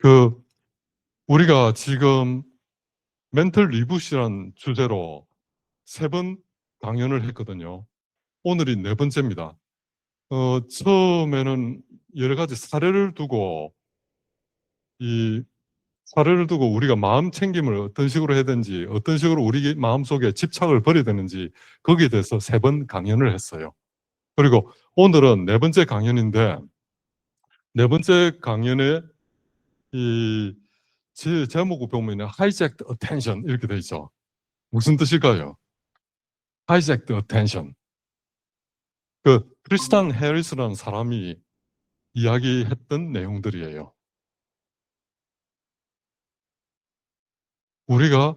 그 우리가 지금 멘털 리부시라는 주제로 3번 강연을 했거든요. 오늘이 4번째입니다. 처음에는 여러 가지 사례를 두고 우리가 마음 챙김을 어떤 식으로 해야 되는지, 어떤 식으로 우리 마음속에 집착을 버려야 되는지 거기에 대해서 3번 강연을 했어요. 그리고 오늘은 4번째 강연인데 4번째 강연에 이 제목을 보면 hijacked attention 이렇게 돼 있죠. 무슨 뜻일까요? hijacked attention. 크리스탄 해리스라는 사람이 이야기했던 내용들이에요. 우리가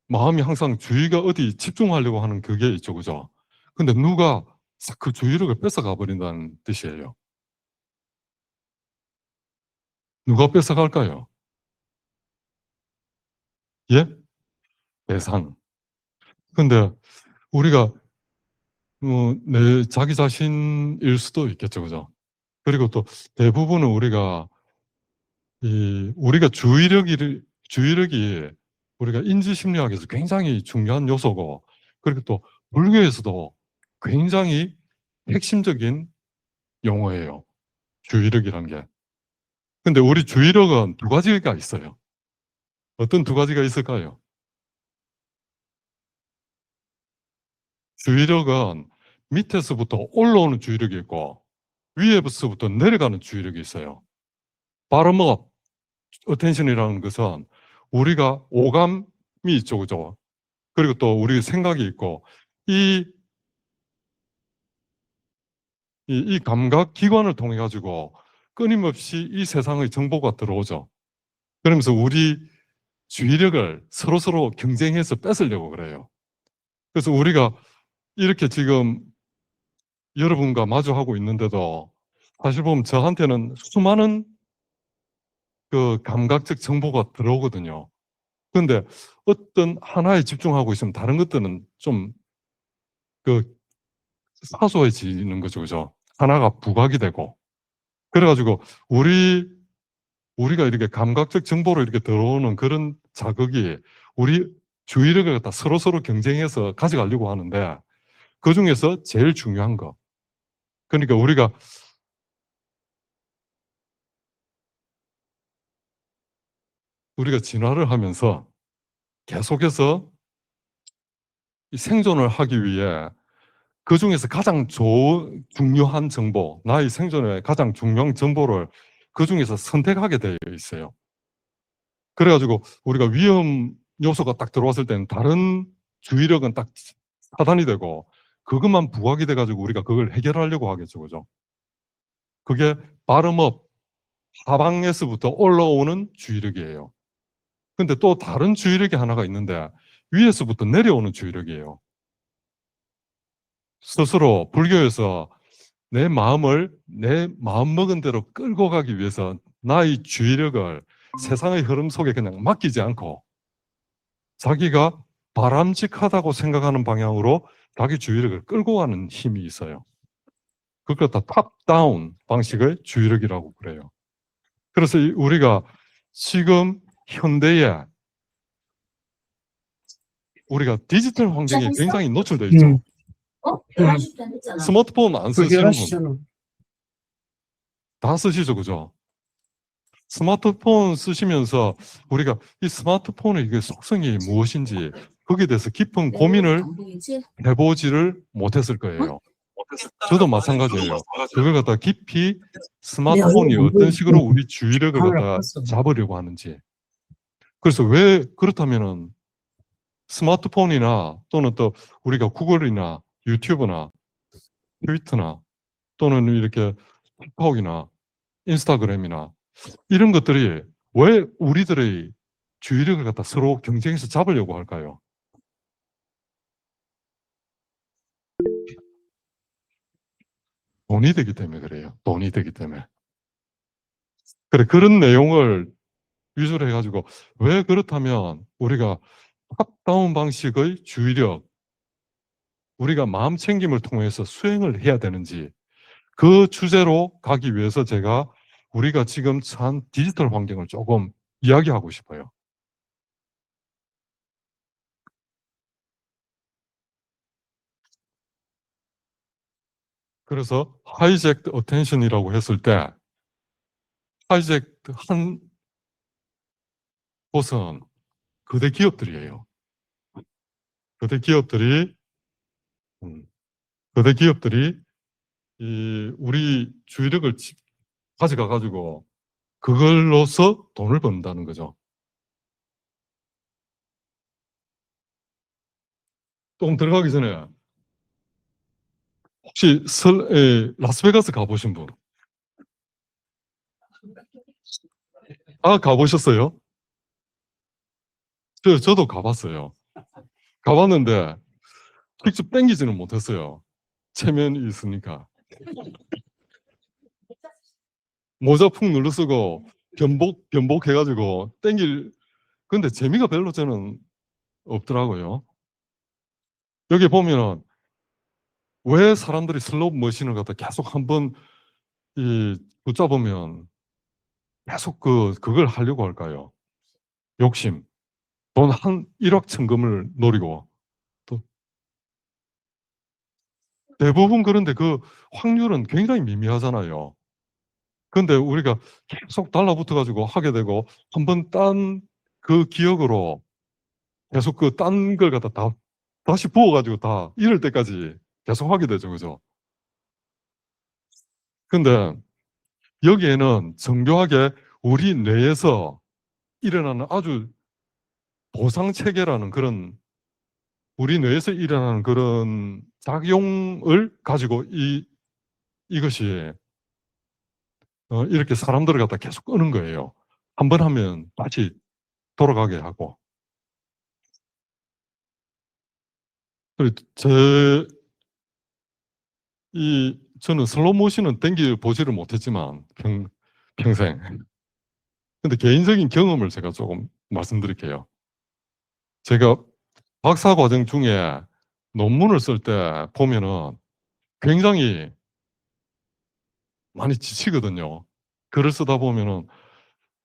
마음이 항상 주의가 어디 집중하려고 하는 그게 있죠, 그죠? 근데 누가 그 주의력을 뺏어가 버린다는 뜻이에요. 누가 뺏어갈까요? 예? 대상. 근데 우리가 자기 자신일 수도 있겠죠, 그죠? 그리고 또 대부분은 우리가 주의력이 우리가 인지심리학에서 굉장히 중요한 요소고, 그리고 또 불교에서도 굉장히 핵심적인 용어예요. 주의력이란 게. 근데 우리 주의력은 2가지가 있어요. 어떤 2가지가 있을까요? 주의력은 밑에서부터 올라오는 주의력이 있고 위에서부터 내려가는 주의력이 있어요. bottom-up attention이라는 것은 우리가 오감이 있죠, 그죠? 그리고 또 우리 생각이 있고 이 감각 기관을 통해 가지고 끊임없이 이 세상의 정보가 들어오죠. 그러면서 우리 주의력을 서로 경쟁해서 뺏으려고 그래요. 그래서 우리가 이렇게 지금 여러분과 마주하고 있는데도 사실 보면 저한테는 수많은 그 감각적 정보가 들어오거든요. 그런데 어떤 하나에 집중하고 있으면 다른 것들은 좀 그 사소해지는 거죠, 그죠? 하나가 부각이 되고. 그래가지고 우리가 이렇게 감각적 정보로 이렇게 들어오는 그런 자극이 우리 주의력을 갖다 서로 경쟁해서 가져가려고 하는데 그 중에서 제일 중요한 거. 그러니까 우리가 진화를 하면서 계속해서 이 생존을 하기 위해 그 중에서 가장 중요한 정보, 나의 생존에 가장 중요한 정보를 그 중에서 선택하게 되어 있어요. 그래가지고 우리가 위험 요소가 딱 들어왔을 때는 다른 주의력은 딱 차단이 되고 그것만 부각이 돼가지고 우리가 그걸 해결하려고 하겠죠, 그죠? 그게 bottom-up, 하방에서부터 올라오는 주의력이에요. 근데 또 다른 주의력이 하나가 있는데 위에서부터 내려오는 주의력이에요. 스스로 불교에서 내 마음 먹은 대로 끌고 가기 위해서 나의 주의력을 세상의 흐름 속에 그냥 맡기지 않고 자기가 바람직하다고 생각하는 방향으로 자기 주의력을 끌고 가는 힘이 있어요. 그걸 다 탑다운 방식의 주의력이라고 그래요. 그래서 우리가 지금 현대에 우리가 디지털 환경에 굉장히 노출되어 있죠. 스마트폰 안 쓰시는 분 다 쓰시죠, 그죠? 스마트폰 쓰시면서 우리가 이 스마트폰의 이게 속성이 무엇인지 거기에 대해서 깊은 고민을 해보지를 못했을 거예요. 저도 마찬가지예요. 그걸 갖다 깊이 스마트폰이 어떤 식으로 우리 주의력을 갖다 잡으려고 하는지. 그래서 왜 그렇다면은 스마트폰이나 또는 또 우리가 구글이나 유튜브나 트위터나 또는 이렇게 틱톡이나 인스타그램이나 이런 것들이 왜 우리들의 주의력을 갖다 서로 경쟁해서 잡으려고 할까요? 돈이 되기 때문에 그래요. 돈이 되기 때문에. 그런 내용을 위주로 해가지고 왜 그렇다면 우리가 탑다운 방식의 주의력, 우리가 마음 챙김을 통해서 수행을 해야 되는지 그 주제로 가기 위해서 제가 우리가 지금 처한 디지털 환경을 조금 이야기하고 싶어요. 그래서 하이젝 어텐션이라고 했을 때 하이젝 한 곳은 거대 기업들이에요. 거대 기업들이 음, 거대 기업들이 이 우리 주의력을 가져가 가지고 그걸로서 돈을 번다는 거죠. 조금 들어가기 전에 혹시 라스베가스 가보신 분? 아, 가보셨어요? 저도 가봤어요. 가봤는데 직접 땡기지는 못했어요. 체면이 있으니까. 모자 푹 눌러 쓰고 변복해가지고 근데 재미가 별로 저는 없더라고요. 여기 보면은 왜 사람들이 슬로우 머신을 갖다 계속 한번 붙잡으면 계속 그걸 하려고 할까요? 욕심. 돈 한 1억 천금을 노리고 또 대부분 그런데 그 확률은 굉장히 미미하잖아요. 근데 우리가 계속 달라붙어 가지고 하게 되고 한번 딴 그 기억으로 계속 그 딴 걸 갖다 다시 부어 가지고 다 이럴 때까지 계속 하게 되죠. 그죠? 근데 여기에는 정교하게 우리 뇌에서 일어나는 아주 보상 체계라는 그런 우리 뇌에서 일어나는 그런 작용을 가지고 이것이 이렇게 사람들을 갖다 계속 끄는 거예요. 한 번 하면 다시 돌아가게 하고. 그리고 저는 슬로우 모션은 땡겨 보지를 못했지만 평생. 근데 개인적인 경험을 제가 조금 말씀드릴게요. 제가 박사 과정 중에 논문을 쓸 때 보면은 굉장히 많이 지치거든요. 글을 쓰다 보면은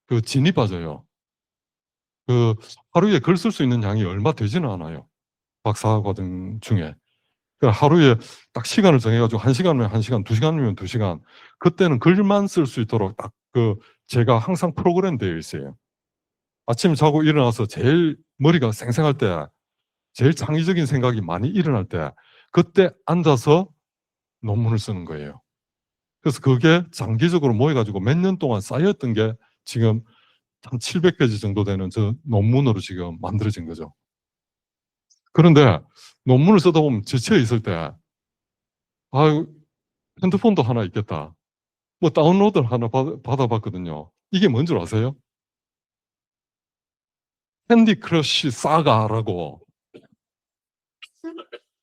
그 진이 빠져요. 그 하루에 글 쓸 수 있는 양이 얼마 되지는 않아요. 박사 과정 중에. 그 하루에 딱 시간을 정해가지고 1시간이면 1시간, 2시간이면 2시간. 그때는 글만 쓸 수 있도록 딱 제가 항상 프로그램 되어 있어요. 아침 자고 일어나서 제일 머리가 생생할 때, 제일 창의적인 생각이 많이 일어날 때, 그때 앉아서 논문을 쓰는 거예요. 그래서 그게 장기적으로 모여가지고 몇 년 동안 쌓였던 게 지금 한 700페이지 정도 되는 저 논문으로 지금 만들어진 거죠. 그런데 논문을 쓰다 보면 지쳐 있을 때, 아유, 핸드폰도 하나 있겠다. 뭐 다운로드를 하나 받아봤거든요. 이게 뭔 줄 아세요? 캔디 크러쉬 사가라고.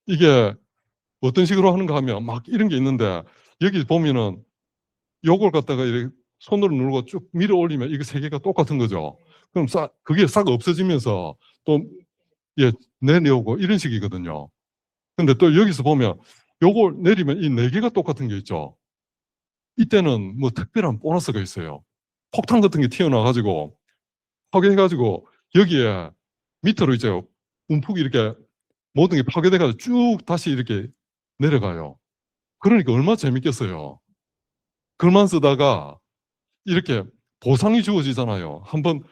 이게 어떤 식으로 하는가 하면 막 이런 게 있는데 여기 보면은 요걸 갖다가 이렇게 손으로 누르고 쭉 밀어 올리면 이게 세 개가 똑같은 거죠. 그럼 그게 싹 없어지면서 또 예, 내려오고 이런 식이거든요. 근데 또 여기서 보면 요걸 내리면 이 네 개가 똑같은 게 있죠. 이때는 뭐 특별한 보너스가 있어요. 폭탄 같은 게 튀어나와가지고 파괴해가지고 여기에 밑으로 이제 움푹 이렇게 모든 게 파괴돼가지고 쭉 다시 이렇게 내려가요. 그러니까 얼마나 재밌겠어요. 글만 쓰다가 이렇게 보상이 주어지잖아요. 한번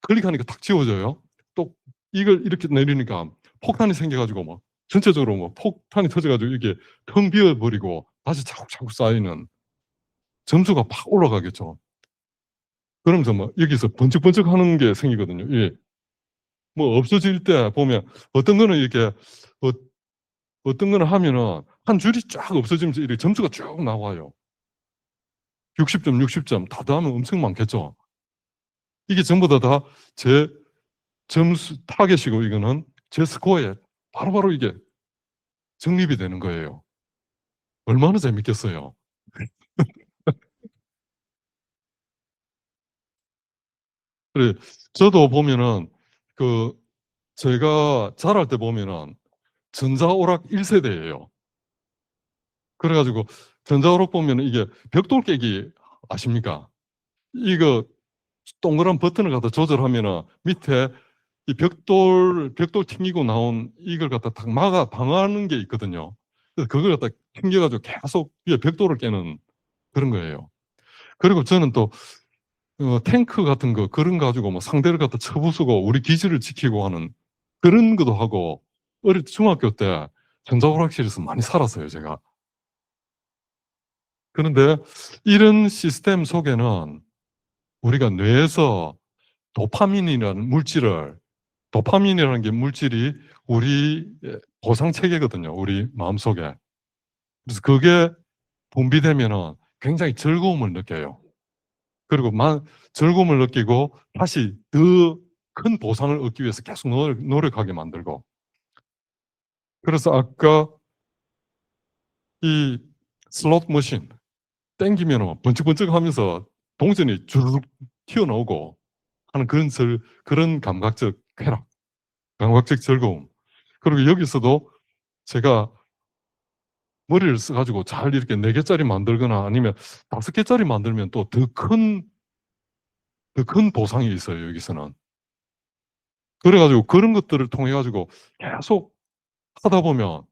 클릭하니까 탁 지워져요. 또 이걸 이렇게 내리니까 폭탄이 생겨가지고 막 전체적으로 뭐 폭탄이 터져가지고 이게 텅 비어버리고 다시 차곡차곡 쌓이는 점수가 팍 올라가겠죠. 그러면서 뭐 여기서 번쩍번쩍 하는 게 생기거든요. 예. 뭐 없어질 때 보면 어떤 거는 이렇게 어, 어떤 거는 하면은 한 줄이 쫙 없어지면서 이렇게 점수가 쭉 나와요. 60점, 60점 다 더하면 엄청 많겠죠. 이게 전부 다 제 점수 타겟이고 이거는 제 스코어에 바로바로 이게 적립이 되는 거예요. 얼마나 재밌겠어요. 그래, 저도 보면은 그 제가 자랄 때 보면은 전자오락 1세대예요. 그래가지고 전자오락 보면은 이게 벽돌 깨기 아십니까? 이거 동그란 버튼을 갖다 조절하면은 밑에 이 벽돌 튕기고 나온 이걸 갖다 딱 방어하는 게 있거든요. 그래서 그걸 갖다 튕겨가지고 계속 위에 벽돌을 깨는 그런 거예요. 그리고 저는 또 탱크 같은 거 그런 거 가지고 뭐 상대를 갖다 쳐부수고 우리 기지를 지키고 하는 그런 것도 하고 어릴 때 중학교 때 전자오락실에서 많이 살았어요, 제가. 그런데 이런 시스템 속에는 우리가 뇌에서 도파민이라는 게 물질이 우리 보상 체계거든요. 우리 마음속에. 그래서 그게 분비되면은 굉장히 즐거움을 느껴요. 그리고 즐거움을 느끼고 다시 더 큰 보상을 얻기 위해서 계속 노력하게 만들고. 그래서 아까 이 슬롯 머신 땡기면 번쩍번쩍 하면서 동전이 주르륵 튀어나오고 하는 그런 감각적 쾌락, 감각적 즐거움. 그리고 여기서도 제가 머리를 써가지고 잘 이렇게 4개짜리 만들거나 아니면 5개짜리 만들면 또 더 큰 보상이 있어요, 여기서는. 그래가지고 그런 것들을 통해가지고 계속 하다 보면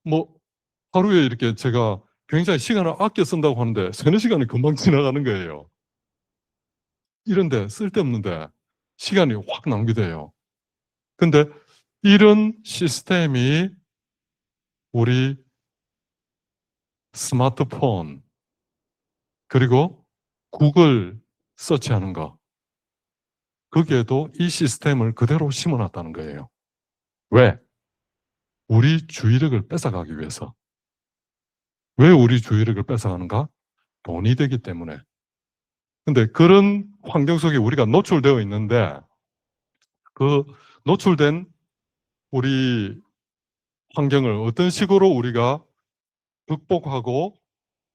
뭐 하루에 이렇게 제가 굉장히 시간을 아껴 쓴다고 하는데 3-4시간이 금방 지나가는 거예요. 이런데 쓸데없는데 시간이 확 낭비돼요. 근데 이런 시스템이 우리 스마트폰 그리고 구글 서치하는 거 거기에도 이 시스템을 그대로 심어놨다는 거예요. 왜? 우리 주의력을 뺏어가기 위해서. 왜 우리 주의력을 뺏어가는가? 돈이 되기 때문에. 근데 그런 환경 속에 우리가 노출되어 있는데 그 노출된 우리 환경을 어떤 식으로 우리가 극복하고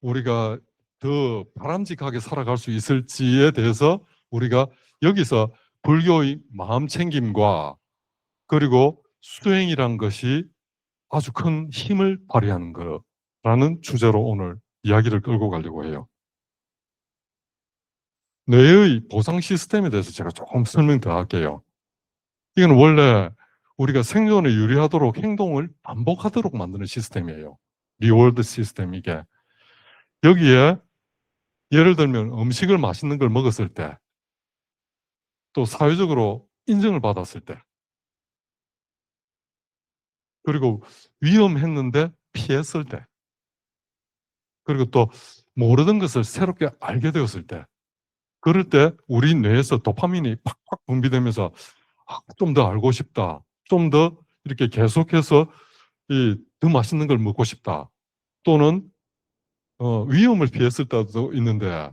우리가 더 바람직하게 살아갈 수 있을지에 대해서 우리가 여기서 불교의 마음 챙김과 그리고 수행이란 것이 아주 큰 힘을 발휘하는 거라는 주제로 오늘 이야기를 끌고 가려고 해요. 뇌의 보상 시스템에 대해서 제가 조금 설명 더 할게요. 이건 원래 우리가 생존에 유리하도록 행동을 반복하도록 만드는 시스템이에요. 리워드 시스템 이게. 여기에 예를 들면 음식을 맛있는 걸 먹었을 때, 또 사회적으로 인정을 받았을 때, 그리고 위험했는데 피했을 때, 그리고 또 모르던 것을 새롭게 알게 되었을 때, 그럴 때 우리 뇌에서 도파민이 팍팍 분비되면서 좀 더 알고 싶다, 좀 더 이렇게 계속해서 더 맛있는 걸 먹고 싶다, 또는 위험을 피했을 때도 있는데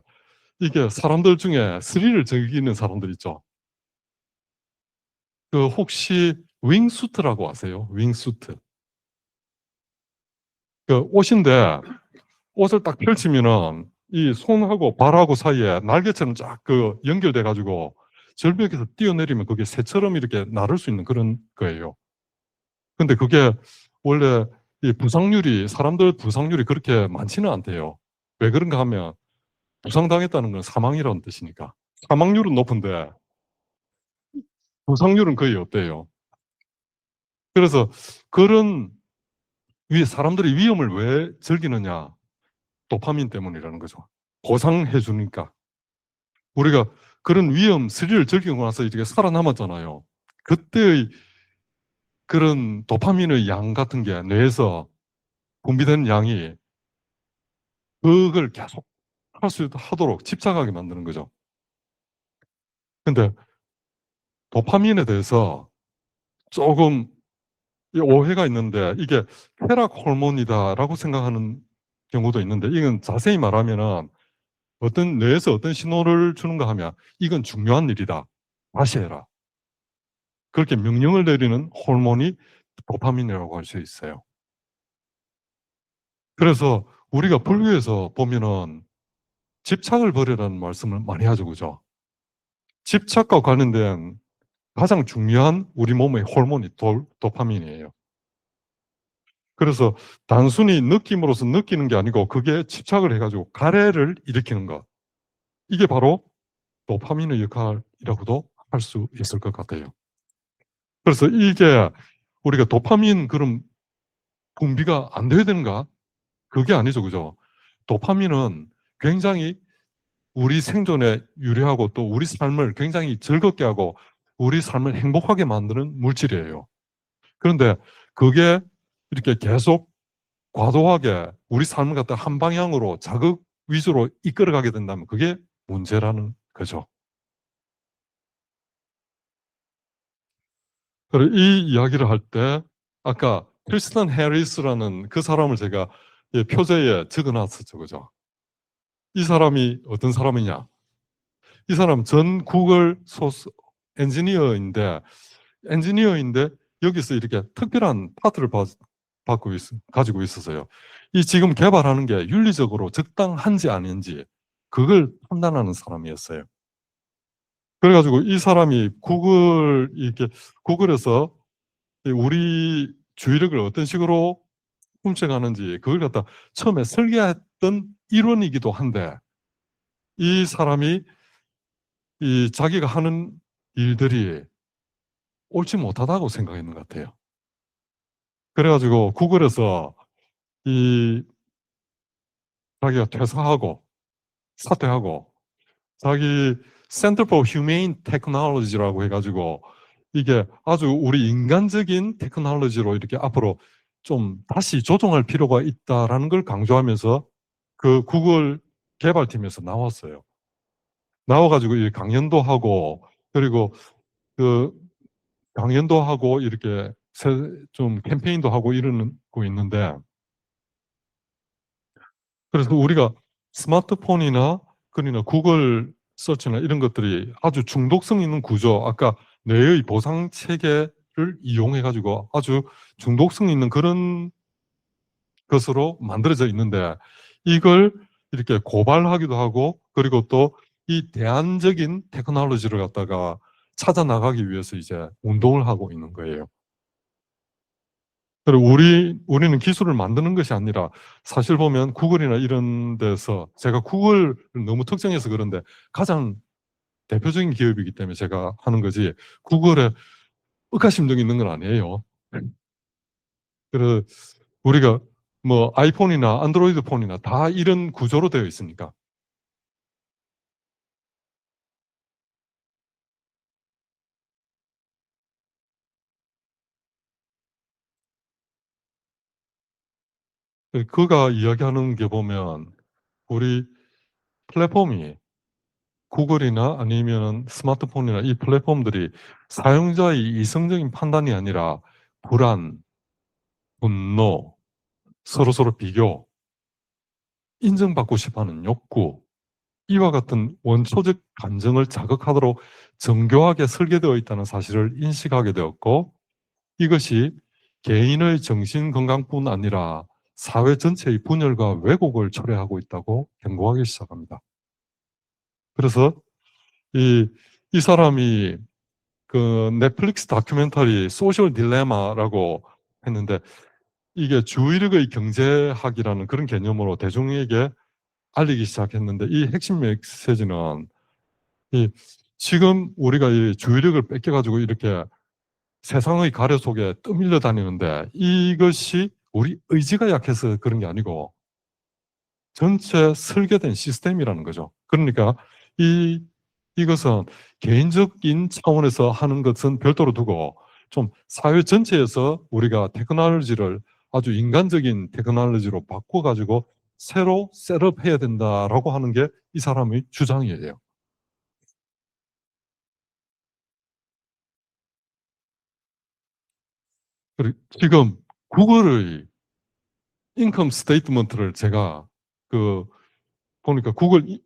이게 사람들 중에 스릴을 즐기는 사람들 있죠. 그 혹시 윙수트라고 아세요? 윙수트. 그 옷인데 옷을 딱 펼치면은 이 손하고 발하고 사이에 날개처럼 쫙 그 연결돼 가지고 절벽에서 뛰어내리면 그게 새처럼 이렇게 나를 수 있는 그런 거예요. 근데 그게 원래 이 사람들 부상률이 그렇게 많지는 않대요. 왜 그런가 하면 부상당했다는 건 사망이라는 뜻이니까. 사망률은 높은데 부상률은 거의 없대요. 그래서 그런 사람들이 위험을 왜 즐기느냐? 도파민 때문이라는 거죠. 보상해 주니까. 우리가 그런 스릴을 즐기고 나서 이렇게 살아남았잖아요. 그때의 그런 도파민의 양 같은 게 뇌에서 분비되는 양이 그걸 계속 하도록 집착하게 만드는 거죠. 근데 도파민에 대해서 조금 오해가 있는데 이게 쾌락 호르몬이다라고 생각하는 경우도 있는데 이건 자세히 말하면은 뇌에서 어떤 신호를 주는가 하면 이건 중요한 일이다. 다시 해라. 그렇게 명령을 내리는 호르몬이 도파민이라고 할 수 있어요. 그래서 우리가 불교에서 보면은 집착을 버리라는 말씀을 많이 하죠. 그죠? 집착과 관련된 가장 중요한 우리 몸의 호르몬이 도파민이에요. 그래서 단순히 느낌으로서 느끼는 게 아니고 그게 집착을 해가지고 가래를 일으키는 것. 이게 바로 도파민의 역할이라고도 할 수 있을 것 같아요. 그래서 이게 우리가 도파민 그럼 분비가 안 돼야 되는가? 그게 아니죠, 그죠? 도파민은 굉장히 우리 생존에 유리하고 또 우리 삶을 굉장히 즐겁게 하고 우리 삶을 행복하게 만드는 물질이에요. 그런데 그게 이렇게 계속 과도하게 우리 삶을 갖다 한 방향으로 자극 위주로 이끌어가게 된다면 그게 문제라는 거죠. 그리고 이 이야기를 할 때 아까 크리스턴 해리스라는 그 사람을 제가 표제에 적어놨었죠, 그죠? 이 사람이 어떤 사람이냐? 이 사람 전 구글 소스 엔지니어인데 여기서 이렇게 특별한 파트를 가지고 있었어요. 이 지금 개발하는 게 윤리적으로 적당한지 아닌지 그걸 판단하는 사람이었어요. 그래가지고 이 사람이 구글에서 우리 주의력을 어떤 식으로 훔쳐가는지 그걸 갖다 처음에 설계했던 이론이기도 한데 이 사람이 이 자기가 하는 일들이 옳지 못하다고 생각했는 것 같아요. 그래가지고 구글에서 이 자기가 퇴사하고 사퇴하고 자기 Center for Humane Technology라고 해가지고 이게 아주 우리 인간적인 테크놀로지로 이렇게 앞으로 좀 다시 조정할 필요가 있다라는 걸 강조하면서 그 구글 개발팀에서 나왔어요. 나와가지고 이 강연도 하고 그리고 그 강연도 하고 이렇게 좀 캠페인도 하고 이러고 있는데 그래서 우리가 스마트폰이나 그러나 구글 서치나 이런 것들이 아주 중독성 있는 구조, 아까 뇌의 보상 체계를 이용해 가지고 아주 중독성 있는 그런 것으로 만들어져 있는데 이걸 이렇게 고발하기도 하고 그리고 또 이 대안적인 테크놀로지를 갖다가 찾아 나가기 위해서 이제 운동을 하고 있는 거예요. 그리고 우리는 기술을 만드는 것이 아니라 사실 보면 구글이나 이런 데서 제가 구글을 너무 특정해서 그런데 가장 대표적인 기업이기 때문에 제가 하는 거지 구글에 의가심정이 있는 건 아니에요. 그래서 우리가 뭐 아이폰이나 안드로이드 폰이나 다 이런 구조로 되어 있으니까. 그가 이야기하는 게 보면 우리 플랫폼이 구글이나 아니면 스마트폰이나 이 플랫폼들이 사용자의 이성적인 판단이 아니라 불안, 분노, 서로서로 비교, 인정받고 싶어하는 욕구, 이와 같은 원초적 감정을 자극하도록 정교하게 설계되어 있다는 사실을 인식하게 되었고 이것이 개인의 정신 건강뿐 아니라 사회 전체의 분열과 왜곡을 초래하고 있다고 경고하기 시작합니다. 그래서 이, 이 사람이 그 넷플릭스 다큐멘터리 소셜 딜레마라고 했는데 이게 주의력의 경제학이라는 그런 개념으로 대중에게 알리기 시작했는데 이 핵심 메시지는 이 지금 우리가 이 주의력을 뺏겨가지고 이렇게 세상의 가려 속에 떠밀려 다니는데 이것이 우리 의지가 약해서 그런 게 아니고 전체 설계된 시스템이라는 거죠. 그러니까 이것은 개인적인 차원에서 하는 것은 별도로 두고 좀 사회 전체에서 우리가 테크놀로지를 아주 인간적인 테크놀로지로 바꿔가지고 새로 셋업해야 된다라고 하는 게 이 사람의 주장이에요. 그리고 지금 구글의 인컴 스테이트먼트를 제가 그 보니까 구글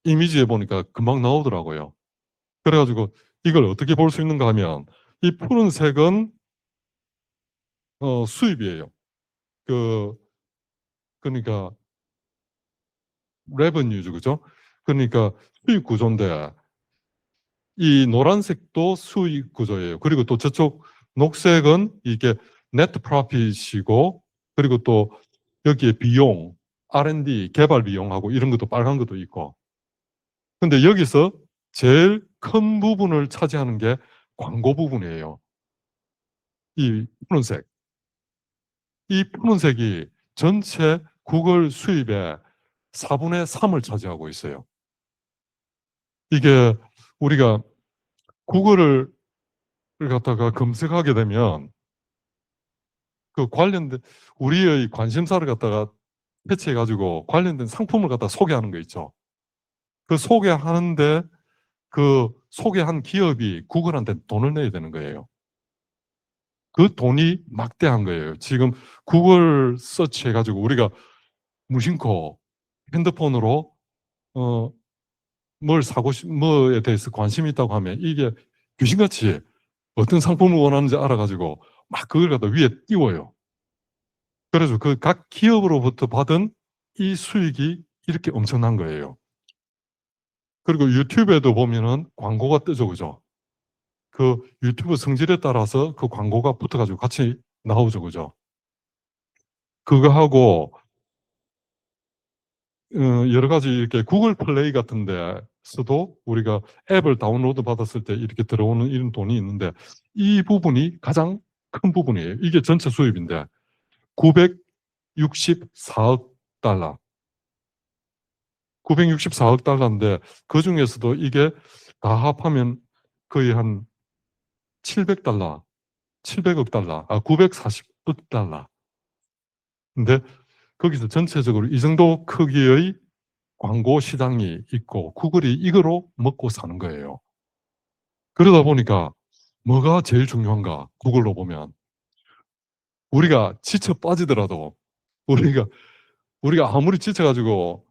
이미지에 보니까 금방 나오더라고요. 그래가지고 이걸 어떻게 볼 수 있는가 하면 이 푸른색은 수입이에요. 그 그러니까 레버뉴죠, 그죠? 그러니까 수익 구조인데 이 노란색도 수익 구조예요. 그리고 또 저쪽 녹색은 이게 네트 프로핏이고 그리고 또 여기에 비용, R&D 개발 비용하고 이런 것도 빨간 것도 있고 근데 여기서 제일 큰 부분을 차지하는 게 광고 부분이에요. 이 푸른색. 이 푸른색이 전체 구글 수입의 4분의 3을 차지하고 있어요. 이게 우리가 구글을 갖다가 검색하게 되면 그 관련된 우리의 관심사를 갖다가 패치해가지고 관련된 상품을 갖다 소개하는 거 있죠. 그 소개하는데 그 소개한 기업이 구글한테 돈을 내야 되는 거예요. 그 돈이 막대한 거예요. 지금 구글 서치 해가지고 우리가 무심코 핸드폰으로 뭘 사고 뭐에 대해서 관심이 있다고 하면 이게 귀신같이 어떤 상품을 원하는지 알아가지고 막 그걸 갖다 위에 띄워요. 그래서 그 각 기업으로부터 받은 이 수익이 이렇게 엄청난 거예요. 그리고 유튜브에도 보면은 광고가 뜨죠, 그죠? 그 유튜브 성질에 따라서 그 광고가 붙어가지고 같이 나오죠, 그죠? 그거 하고 여러 가지 이렇게 구글 플레이 같은 데서도 우리가 앱을 다운로드 받았을 때 이렇게 들어오는 이런 돈이 있는데 이 부분이 가장 큰 부분이에요. 이게 전체 수입인데 964억 달러. 964억 달러인데 그 중에서도 이게 다 합하면 거의 한 700달러, 700억 달러, 940억 달러. 근데 거기서 전체적으로 이 정도 크기의 광고 시장이 있고 구글이 이거로 먹고 사는 거예요. 그러다 보니까 뭐가 제일 중요한가? 구글로 보면 우리가 지쳐 빠지더라도 우리가 아무리 지쳐가지고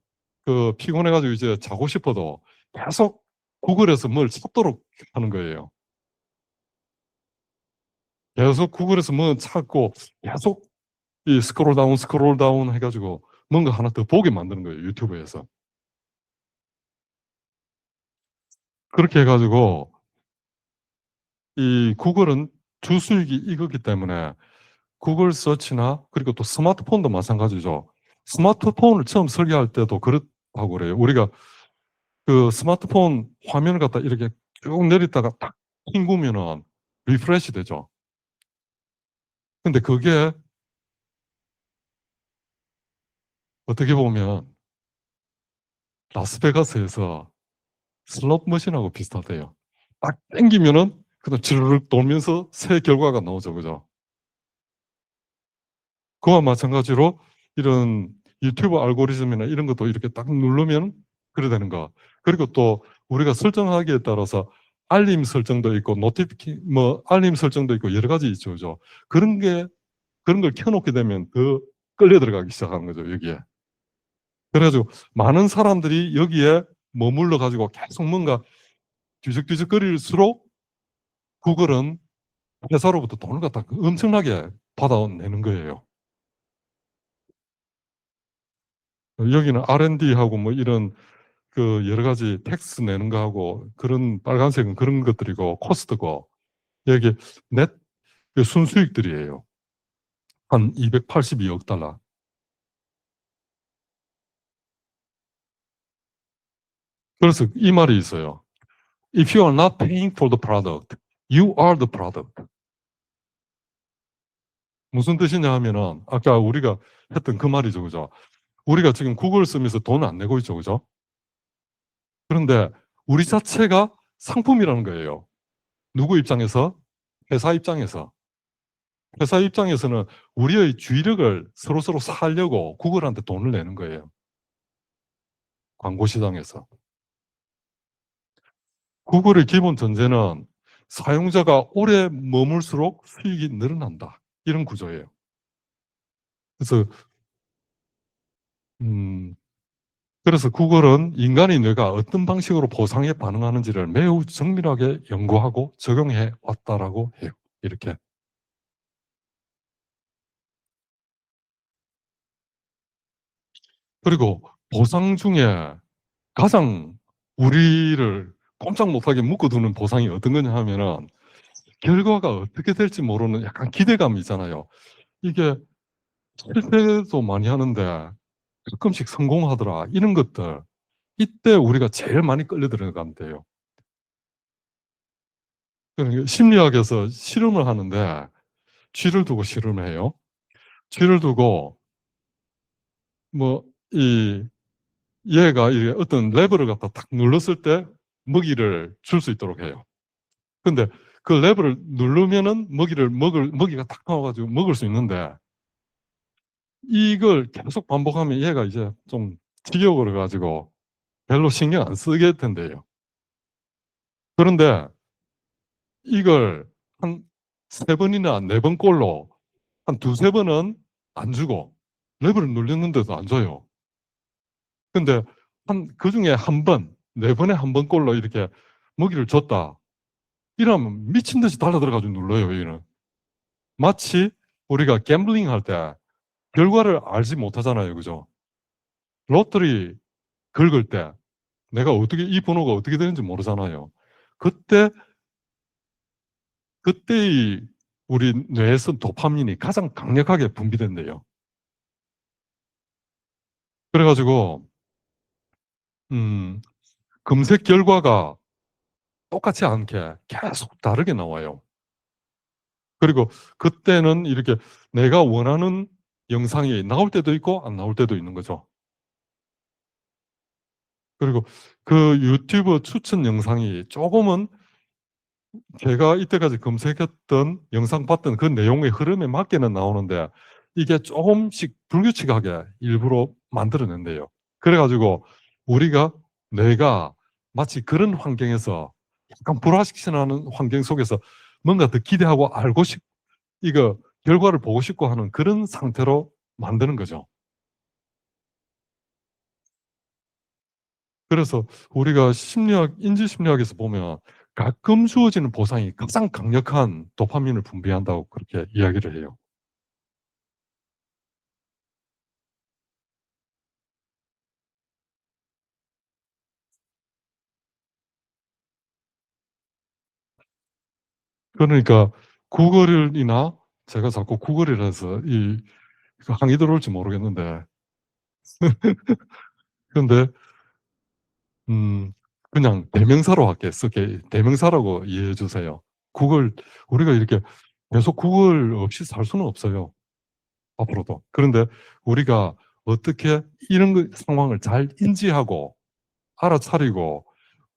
그 피곤해가지고 이제 자고 싶어도 계속 구글에서 뭘 찾도록 하는 거예요. 계속 구글에서 뭐 찾고 계속 이 스크롤 다운 해가지고 뭔가 하나 더 보게 만드는 거예요. 유튜브에서. 그렇게 해가지고 이 구글은 주 수익이 이거기 때문에 구글 서치나 그리고 또 스마트폰도 마찬가지죠. 스마트폰을 처음 설계할 때도 그렇다고 그래요. 우리가 그 스마트폰 화면을 갖다 이렇게 쭉 내리다가 탁 튕구면은 리프레시 되죠. 근데 그게 어떻게 보면 라스베가스에서 슬롯 머신하고 비슷하대요. 딱 땡기면은 그냥 주르륵 돌면서 새 결과가 나오죠. 그죠? 그와 마찬가지로 이런 유튜브 알고리즘이나 이런 것도 이렇게 딱 누르면 그래 되는 거. 그리고 또 우리가 설정하기에 따라서 알림 설정도 있고 뭐 알림 설정도 있고 여러 가지 있죠. 그죠? 그런 걸 켜놓게 되면 더 끌려 들어가기 시작하는 거죠. 여기에. 그래가지고 많은 사람들이 여기에 머물러 가지고 계속 뭔가 뒤적뒤적거릴수록 구글은 회사로부터 돈을 갖다 엄청나게 받아내는 거예요. 여기는 R&D하고 뭐 이런 그 여러 가지 텍스 내는 거하고 그런 빨간색은 그런 것들이고 코스트고 여기 넷 순수익들이에요. 한 282억 달러. 그래서 이 말이 있어요. If you are not paying for the product, you are the product. 무슨 뜻이냐 하면은 아까 우리가 했던 그 말이죠. 그죠? 우리가 지금 구글 쓰면서 돈 안 내고 있죠. 그죠? 그런데 우리 자체가 상품이라는 거예요. 누구 입장에서? 회사 입장에서. 회사 입장에서는 우리의 주의력을 서로서로 살려고 구글한테 돈을 내는 거예요. 광고 시장에서. 구글의 기본 전제는 사용자가 오래 머물수록 수익이 늘어난다. 이런 구조예요. 그래서 음, 그래서 구글은 인간의 뇌가 어떤 방식으로 보상에 반응하는지를 매우 정밀하게 연구하고 적용해 왔다라고 해요. 이렇게. 그리고 보상 중에 가장 우리를 꼼짝 못하게 묶어두는 보상이 어떤 거냐 하면은 결과가 어떻게 될지 모르는 약간 기대감이 있잖아요. 이게 실패도 많이 하는데 가끔씩 성공하더라. 이런 것들. 이때 우리가 제일 많이 끌려 들어가면 돼요. 그러니까 심리학에서 실험을 하는데 쥐를 두고 실험을 해요. 쥐를 두고 뭐 이 얘가 어떤 레버를 갖다 딱 눌렀을 때 먹이를 줄 수 있도록 해요. 근데 그 레버를 누르면은 먹이가 딱 나와가지고 먹을 수 있는데 이걸 계속 반복하면 얘가 이제 좀 지겨워가지고 별로 신경 안 쓰게 된대요. 그런데 이걸 한 세 번이나 네 번 꼴로 한 두세 번은 안 주고 레버를 눌렸는데도 안 줘요. 근데 그 중에 한 번, 네 번에 한 번 꼴로 이렇게 먹이를 줬다. 이러면 미친 듯이 달라들어가지고 눌러요, 얘는. 마치 우리가 갬블링 할 때 결과를 알지 못하잖아요, 그죠? 로터리 긁을 때 내가 이 번호가 어떻게 되는지 모르잖아요. 그때, 그때의 우리 뇌에서 도파민이 가장 강력하게 분비된대요. 그래가지고, 검색 결과가 똑같지 않게 계속 다르게 나와요. 그리고 그때는 이렇게 내가 원하는 영상이 나올 때도 있고 안 나올 때도 있는 거죠. 그리고 그 유튜브 추천 영상이 조금은 제가 이때까지 검색했던 영상 봤던 그 내용의 흐름에 맞게는 나오는데 이게 조금씩 불규칙하게 일부러 만들어낸대요. 그래가지고 우리가 내가 마치 그런 환경에서 약간 불확실한 환경 속에서 뭔가 더 기대하고 알고 이거 결과를 보고 싶고 하는 그런 상태로 만드는 거죠. 그래서 우리가 인지심리학에서 보면 가끔 주어지는 보상이 가장 강력한 도파민을 분비한다고 그렇게 이야기를 해요. 그러니까 구글이나 제가 자꾸 구글이라서 항의 들어올지 모르겠는데 그런데 그냥 대명사로 할게 쓸게 대명사라고 이해해 주세요. 구글 우리가 이렇게 계속 구글 없이 살 수는 없어요. 앞으로도. 그런데 우리가 어떻게 이런 상황을 잘 인지하고 알아차리고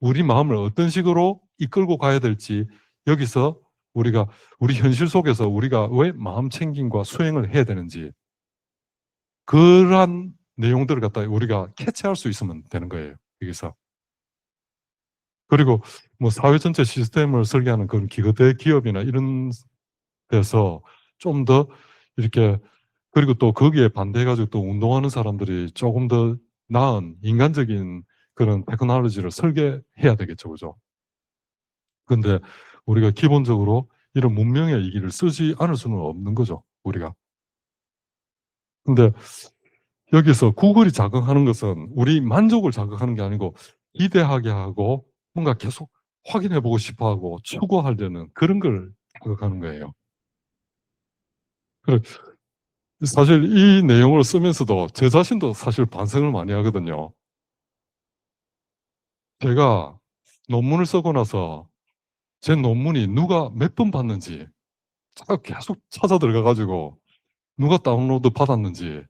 우리 마음을 어떤 식으로 이끌고 가야 될지 여기서 우리가 우리 현실 속에서 우리가 왜 마음 챙김과 수행을 해야 되는지 그러한 내용들을 갖다 우리가 캐치할 수 있으면 되는 거예요. 여기서. 그리고 뭐 사회 전체 시스템을 설계하는 그런 기거대 기업이나 이런 데서 좀 더 이렇게 그리고 또 거기에 반대해가지고 또 운동하는 사람들이 조금 더 나은 인간적인 그런 테크놀로지를 설계해야 되겠죠. 그죠? 근데 우리가 기본적으로 이런 문명의 이기를 쓰지 않을 수는 없는 거죠. 우리가. 근데 여기서 구글이 자극하는 것은 우리 만족을 자극하는 게 아니고 기대하게 하고 뭔가 계속 확인해보고 싶어 하고 추구하려는 그런 걸 자극하는 거예요. 사실 이 내용을 쓰면서도 제 자신도 사실 반성을 많이 하거든요. 제가 논문을 쓰고 나서 제 논문이 누가 몇 번 봤는지 계속 찾아 들어가가지고 누가 다운로드 받았는지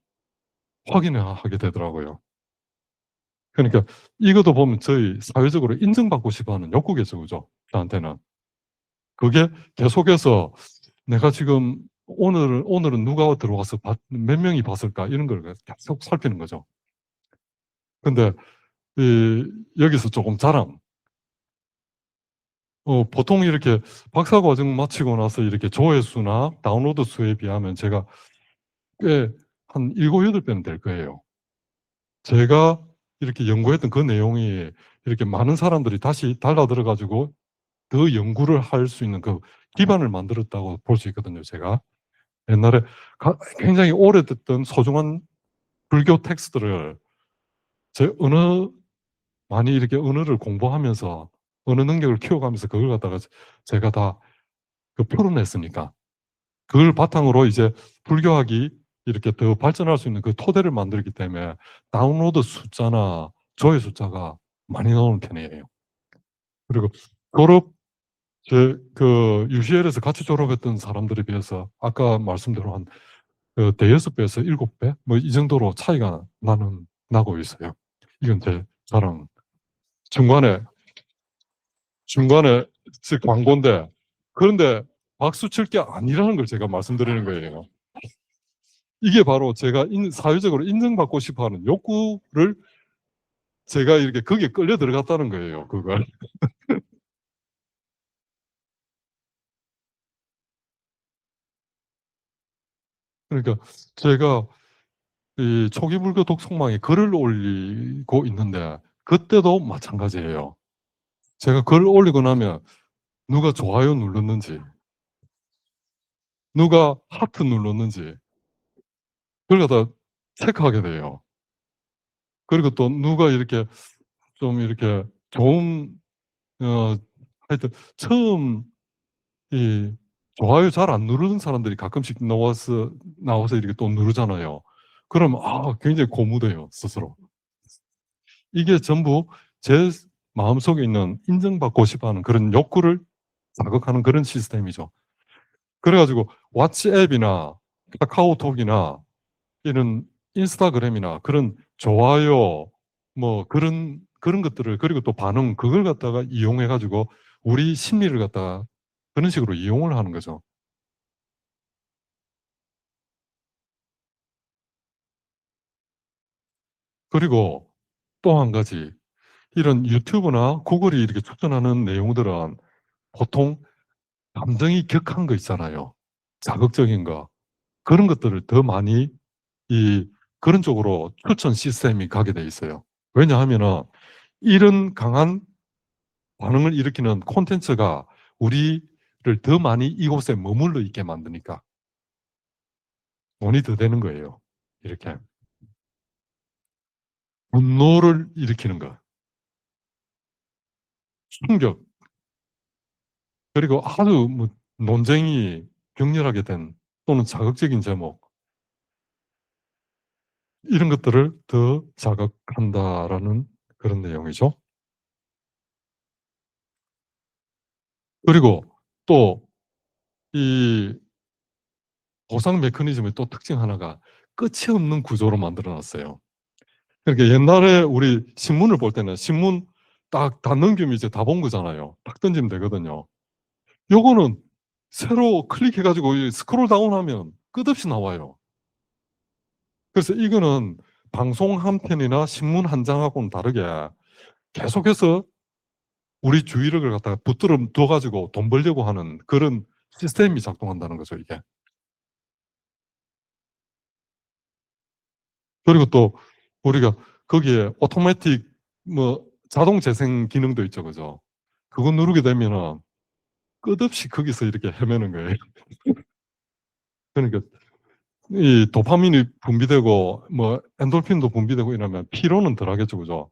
확인하게 되더라고요. 그러니까 이것도 보면 저희 사회적으로 인정받고 싶어 하는 욕구겠죠, 그죠? 저한테는. 그게 계속해서 내가 지금 오늘은 누가 들어와서 몇 명이 봤을까 이런 걸 계속 살피는 거죠. 근데 여기서 조금 자랑. 보통 이렇게 박사 과정 마치고 나서 이렇게 조회수나 다운로드 수에 비하면 제가 꽤 한 7, 8배는 될 거예요. 제가 이렇게 연구했던 그 내용이 이렇게 많은 사람들이 다시 달라들어가지고 더 연구를 할 수 있는 그 기반을 만들었다고 볼 수 있거든요, 제가. 옛날에 굉장히 오래됐던 소중한 불교 텍스트를 제 많이 이렇게 언어를 공부하면서 언어 능력을 키워가면서 그걸 갖다가 제가 다 그 풀어냈으니까 그걸 바탕으로 이제 불교학이 이렇게 더 발전할 수 있는 그 토대를 만들기 때문에 다운로드 숫자나 조회숫자가 많이 나오는 편이에요. 그리고 졸업, UCL에서 같이 졸업했던 사람들에 비해서 아까 말씀대로 한 대여섯 배에서 일곱 배? 뭐 이 정도로 차이가 나고 있어요. 이건 제 자랑. 중간에, 중간에 광고인데, 그런데 박수 칠 게 아니라는 걸 제가 말씀드리는 거예요. 이게 바로 제가 사회적으로 인정받고 싶어 하는 욕구를 제가 이렇게 거기에 끌려 들어갔다는 거예요, 그걸. 그러니까 제가 이 초기 불교 독송방에 글을 올리고 있는데, 그때도 마찬가지예요. 제가 글을 올리고 나면 누가 좋아요 눌렀는지, 누가 하트 눌렀는지, 그걸 갖다 체크하게 돼요. 그리고 또 누가 이렇게 좀 이렇게 좋은, 하여튼 처음 이 좋아요 잘 안 누르는 사람들이 가끔씩 나와서 이렇게 또 누르잖아요. 그럼 굉장히 고무돼요, 스스로. 이게 전부 제 마음속에 있는 인정받고 싶어 하는 그런 욕구를 자극하는 그런 시스템이죠. 그래가지고 왓츠앱이나 카카오톡이나 이런 인스타그램이나 그런 좋아요 뭐 그런 것들을, 그리고 또 반응, 그걸 갖다가 이용해 가지고 우리 심리를 갖다가 그런 식으로 이용을 하는 거죠. 그리고 또 한 가지, 이런 유튜브나 구글이 이렇게 추천하는 내용들은 보통 감정이 격한 거 있잖아요. 자극적인 거. 그런 것들을 더 많이 이 그런 쪽으로 추천 시스템이 가게 돼 있어요. 왜냐하면은 이런 강한 반응을 일으키는 콘텐츠가 우리를 더 많이 이곳에 머물러 있게 만드니까 돈이 더 되는 거예요. 이렇게 분노를 일으키는 거, 충격, 그리고 아주 뭐 논쟁이 격렬하게 된 또는 자극적인 제목, 이런 것들을 더 자극한다라는 그런 내용이죠. 그리고 또 이 보상 메커니즘의 또 특징 하나가 끝이 없는 구조로 만들어 놨어요. 그러니까 옛날에 우리 신문을 볼 때는 신문 딱 다 넘기면 이제 다 본 거잖아요. 딱 던지면 되거든요. 요거는 새로 클릭해가지고 스크롤 다운하면 끝없이 나와요. 그래서 이거는 방송 한 편이나 신문 한 장하고는 다르게 계속해서 우리 주의력을 갖다가 붙들어 둬가지고 돈 벌려고 하는 그런 시스템이 작동한다는 거죠, 이게. 그리고 또 우리가 거기에 오토매틱 뭐 자동 재생 기능도 있죠, 그죠? 그거 누르게 되면은 끝없이 거기서 이렇게 헤매는 거예요. 그러니까 이 도파민이 분비되고 뭐 엔돌핀도 분비되고 이러면 피로는 덜하겠죠, 그죠?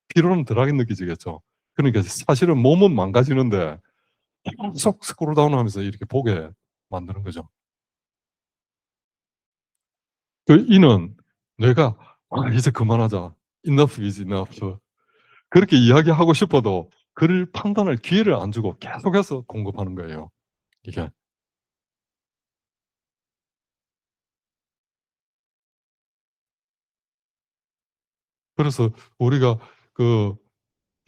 피로는 덜하게 느껴지겠죠. 그러니까 사실은 몸은 망가지는데 계속 스크롤 다운하면서 이렇게 보게 만드는 거죠. 그 이는 뇌가 이제 그만하자. enough is enough. 그렇게 이야기하고 싶어도 그를 판단할 기회를 안 주고 계속해서 공급하는 거예요. 이게. 그래서 우리가 그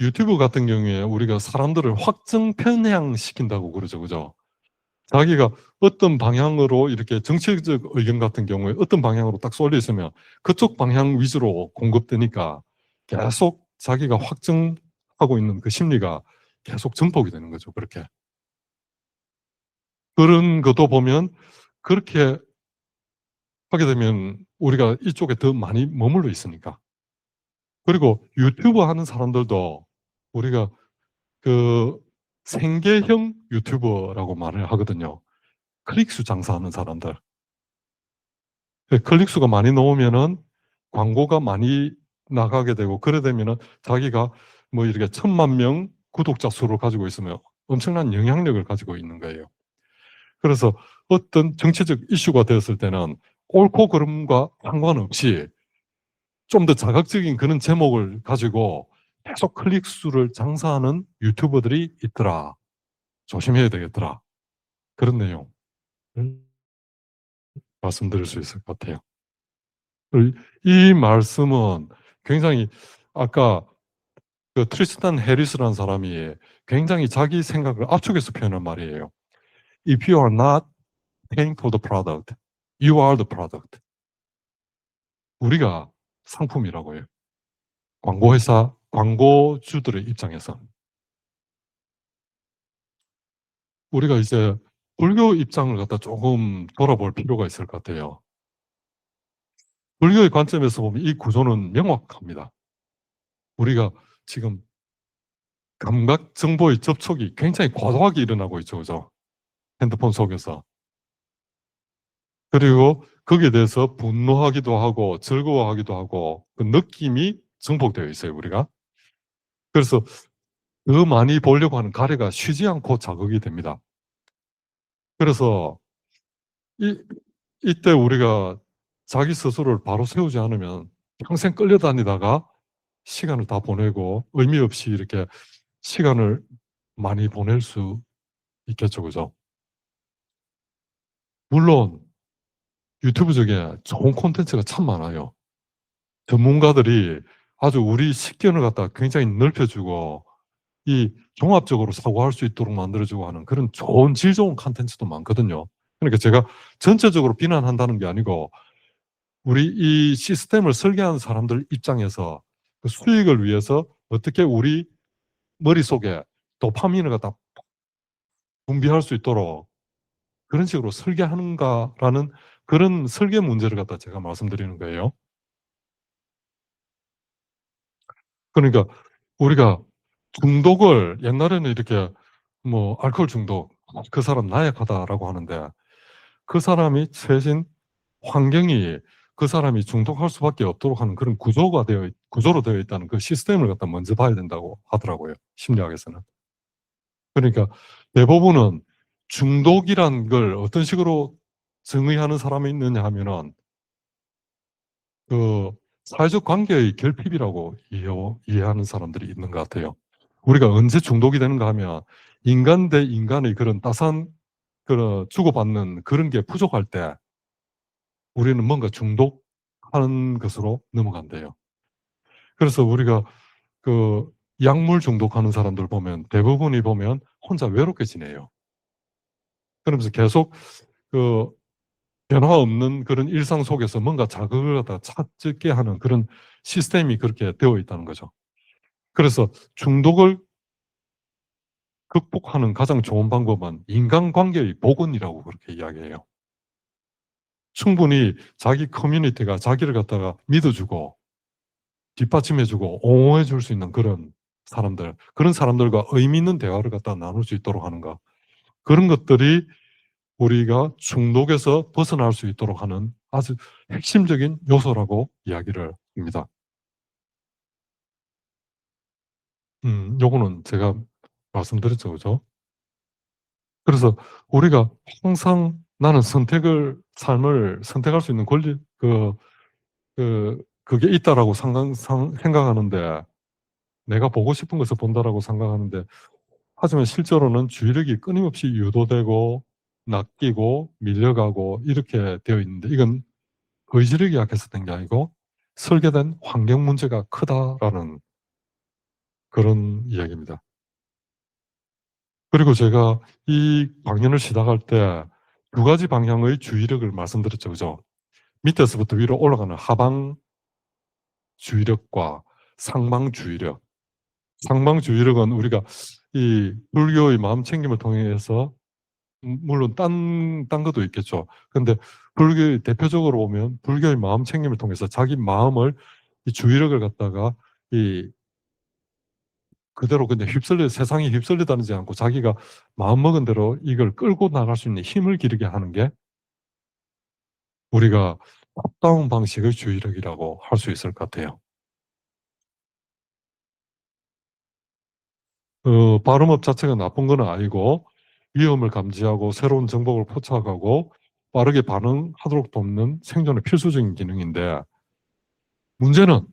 유튜브 같은 경우에 우리가 사람들을 확정 편향시킨다고 그러죠. 그죠? 자기가 어떤 방향으로 이렇게 정치적 의견 같은 경우에 어떤 방향으로 딱 쏠려 있으면 그쪽 방향 위주로 공급되니까 계속 자기가 확증하고 있는 그 심리가 계속 증폭이 되는 거죠. 그렇게. 그런 것도 보면 그렇게 하게 되면 우리가 이쪽에 더 많이 머물러 있으니까. 그리고 유튜브 하는 사람들도 우리가 그 생계형 유튜버라고 말을 하거든요. 클릭수 장사하는 사람들. 클릭수가 많이 나오면은 광고가 많이 나가게 되고, 그래 되면은 자기가 뭐 이렇게 1,000만 명 구독자 수를 가지고 있으면 엄청난 영향력을 가지고 있는 거예요. 그래서 어떤 정치적 이슈가 되었을 때는 옳고 그름과 상관없이 좀 더 자극적인 그런 제목을 가지고 계속 클릭 수를 장사하는 유튜버들이 있더라. 조심해야 되겠더라. 그런 내용 말씀드릴 수 있을 것 같아요. 이 말씀은 굉장히 아까 그 트리스탄 해리스라는 사람이 굉장히 자기 생각을 압축해서 표현한 말이에요. If you are not paying for the product, you are the product. 우리가 상품이라고 해요. 광고회사, 광고주들의 입장에서. 우리가 이제 불교 입장을 갖다 조금 돌아볼 필요가 있을 것 같아요. 불교의 관점에서 보면 이 구조는 명확합니다. 우리가 지금 감각 정보의 접촉이 굉장히 과도하게 일어나고 있죠. 그죠? 핸드폰 속에서. 그리고 거기에 대해서 분노하기도 하고 즐거워하기도 하고 그 느낌이 증폭되어 있어요. 우리가. 그래서 더 많이 보려고 하는 가래가 쉬지 않고 자극이 됩니다. 그래서 이때 우리가 자기 스스로를 바로 세우지 않으면 평생 끌려다니다가 시간을 다 보내고 의미 없이 이렇게 시간을 많이 보낼 수 있겠죠. 그죠? 물론 유튜브 쪽에 좋은 콘텐츠가 참 많아요. 전문가들이 아주 우리 식견을 갖다 굉장히 넓혀주고 이 종합적으로 사고할 수 있도록 만들어주고 하는 그런 좋은 질 좋은 콘텐츠도 많거든요. 그러니까 제가 전체적으로 비난한다는 게 아니고 우리 이 시스템을 설계한 사람들 입장에서 그 수익을 위해서 어떻게 우리 머릿속에 도파민을 갖다 분비할 수 있도록 그런 식으로 설계하는가라는 그런 설계 문제를 갖다 제가 말씀드리는 거예요. 그러니까 우리가 중독을 옛날에는 이렇게 뭐 알코올 중독 그 사람 나약하다라고 하는데 그 사람이 처해진 환경이 그 사람이 중독할 수밖에 없도록 하는 그런 구조로 되어 있다는 그 시스템을 갖다 먼저 봐야 된다고 하더라고요. 심리학에서는. 그러니까 대부분은 중독이란 걸 어떤 식으로 정의하는 사람이 있느냐 하면은 그 사회적 관계의 결핍이라고 이해하는 사람들이 있는 것 같아요. 우리가 언제 중독이 되는가 하면 인간 대 인간의 그런 따스한 그런 주고받는 그런 게 부족할 때 우리는 뭔가 중독하는 것으로 넘어간대요. 그래서 우리가 그 약물 중독하는 사람들 보면 대부분이 보면 혼자 외롭게 지내요. 그러면서 계속 그 변화 없는 그런 일상 속에서 뭔가 자극을 갖다 찾게 하는 그런 시스템이 그렇게 되어 있다는 거죠. 그래서 중독을 극복하는 가장 좋은 방법은 인간관계의 복원이라고 그렇게 이야기해요. 충분히 자기 커뮤니티가 자기를 갖다가 믿어주고 뒷받침해주고 옹호해줄 수 있는 그런 사람들과 의미 있는 대화를 갖다 나눌 수 있도록 하는 것. 그런 것들이 우리가 중독에서 벗어날 수 있도록 하는 아주 핵심적인 요소라고 이야기를 합니다. 요거는 제가 말씀드렸죠, 그죠? 그래서 우리가 항상 나는 삶을 선택할 수 있는 권리, 그게 있다라고 생각하는데, 내가 보고 싶은 것을 본다라고 생각하는데, 하지만 실제로는 주의력이 끊임없이 유도되고, 낚이고, 밀려가고, 이렇게 되어 있는데, 이건 의지력이 약해서 된 게 아니고, 설계된 환경 문제가 크다라는 그런 이야기입니다. 그리고 제가 이 강연을 시작할 때 두 가지 방향의 주의력을 말씀드렸죠. 그죠? 밑에서부터 위로 올라가는 하방 주의력과 상방 주의력. 상방 주의력은 우리가 이 불교의 마음 챙김을 통해서 물론 딴 것도 있겠죠. 근데 불교의 대표적으로 보면 불교의 마음 챙김을 통해서 자기 마음을 이 주의력을 갖다가 이 그대로 그냥 세상에 휩쓸리다는지 않고 자기가 마음먹은 대로 이걸 끌고 나갈 수 있는 힘을 기르게 하는 게 우리가 탑다운 방식의 주의력이라고 할 수 있을 것 같아요. 발음업 자체가 나쁜 건 아니고 위험을 감지하고 새로운 정보를 포착하고 빠르게 반응하도록 돕는 생존의 필수적인 기능인데 문제는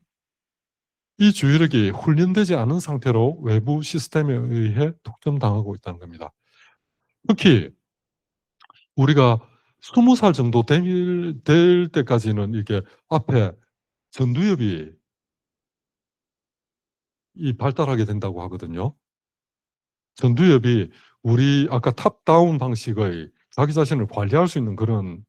이 주의력이 훈련되지 않은 상태로 외부 시스템에 의해 독점당하고 있다는 겁니다. 특히 우리가 20살 정도 될 때까지는 이게 앞에 전두엽이 발달하게 된다고 하거든요. 전두엽이 우리 아까 탑다운 방식의 자기 자신을 관리할 수 있는 그런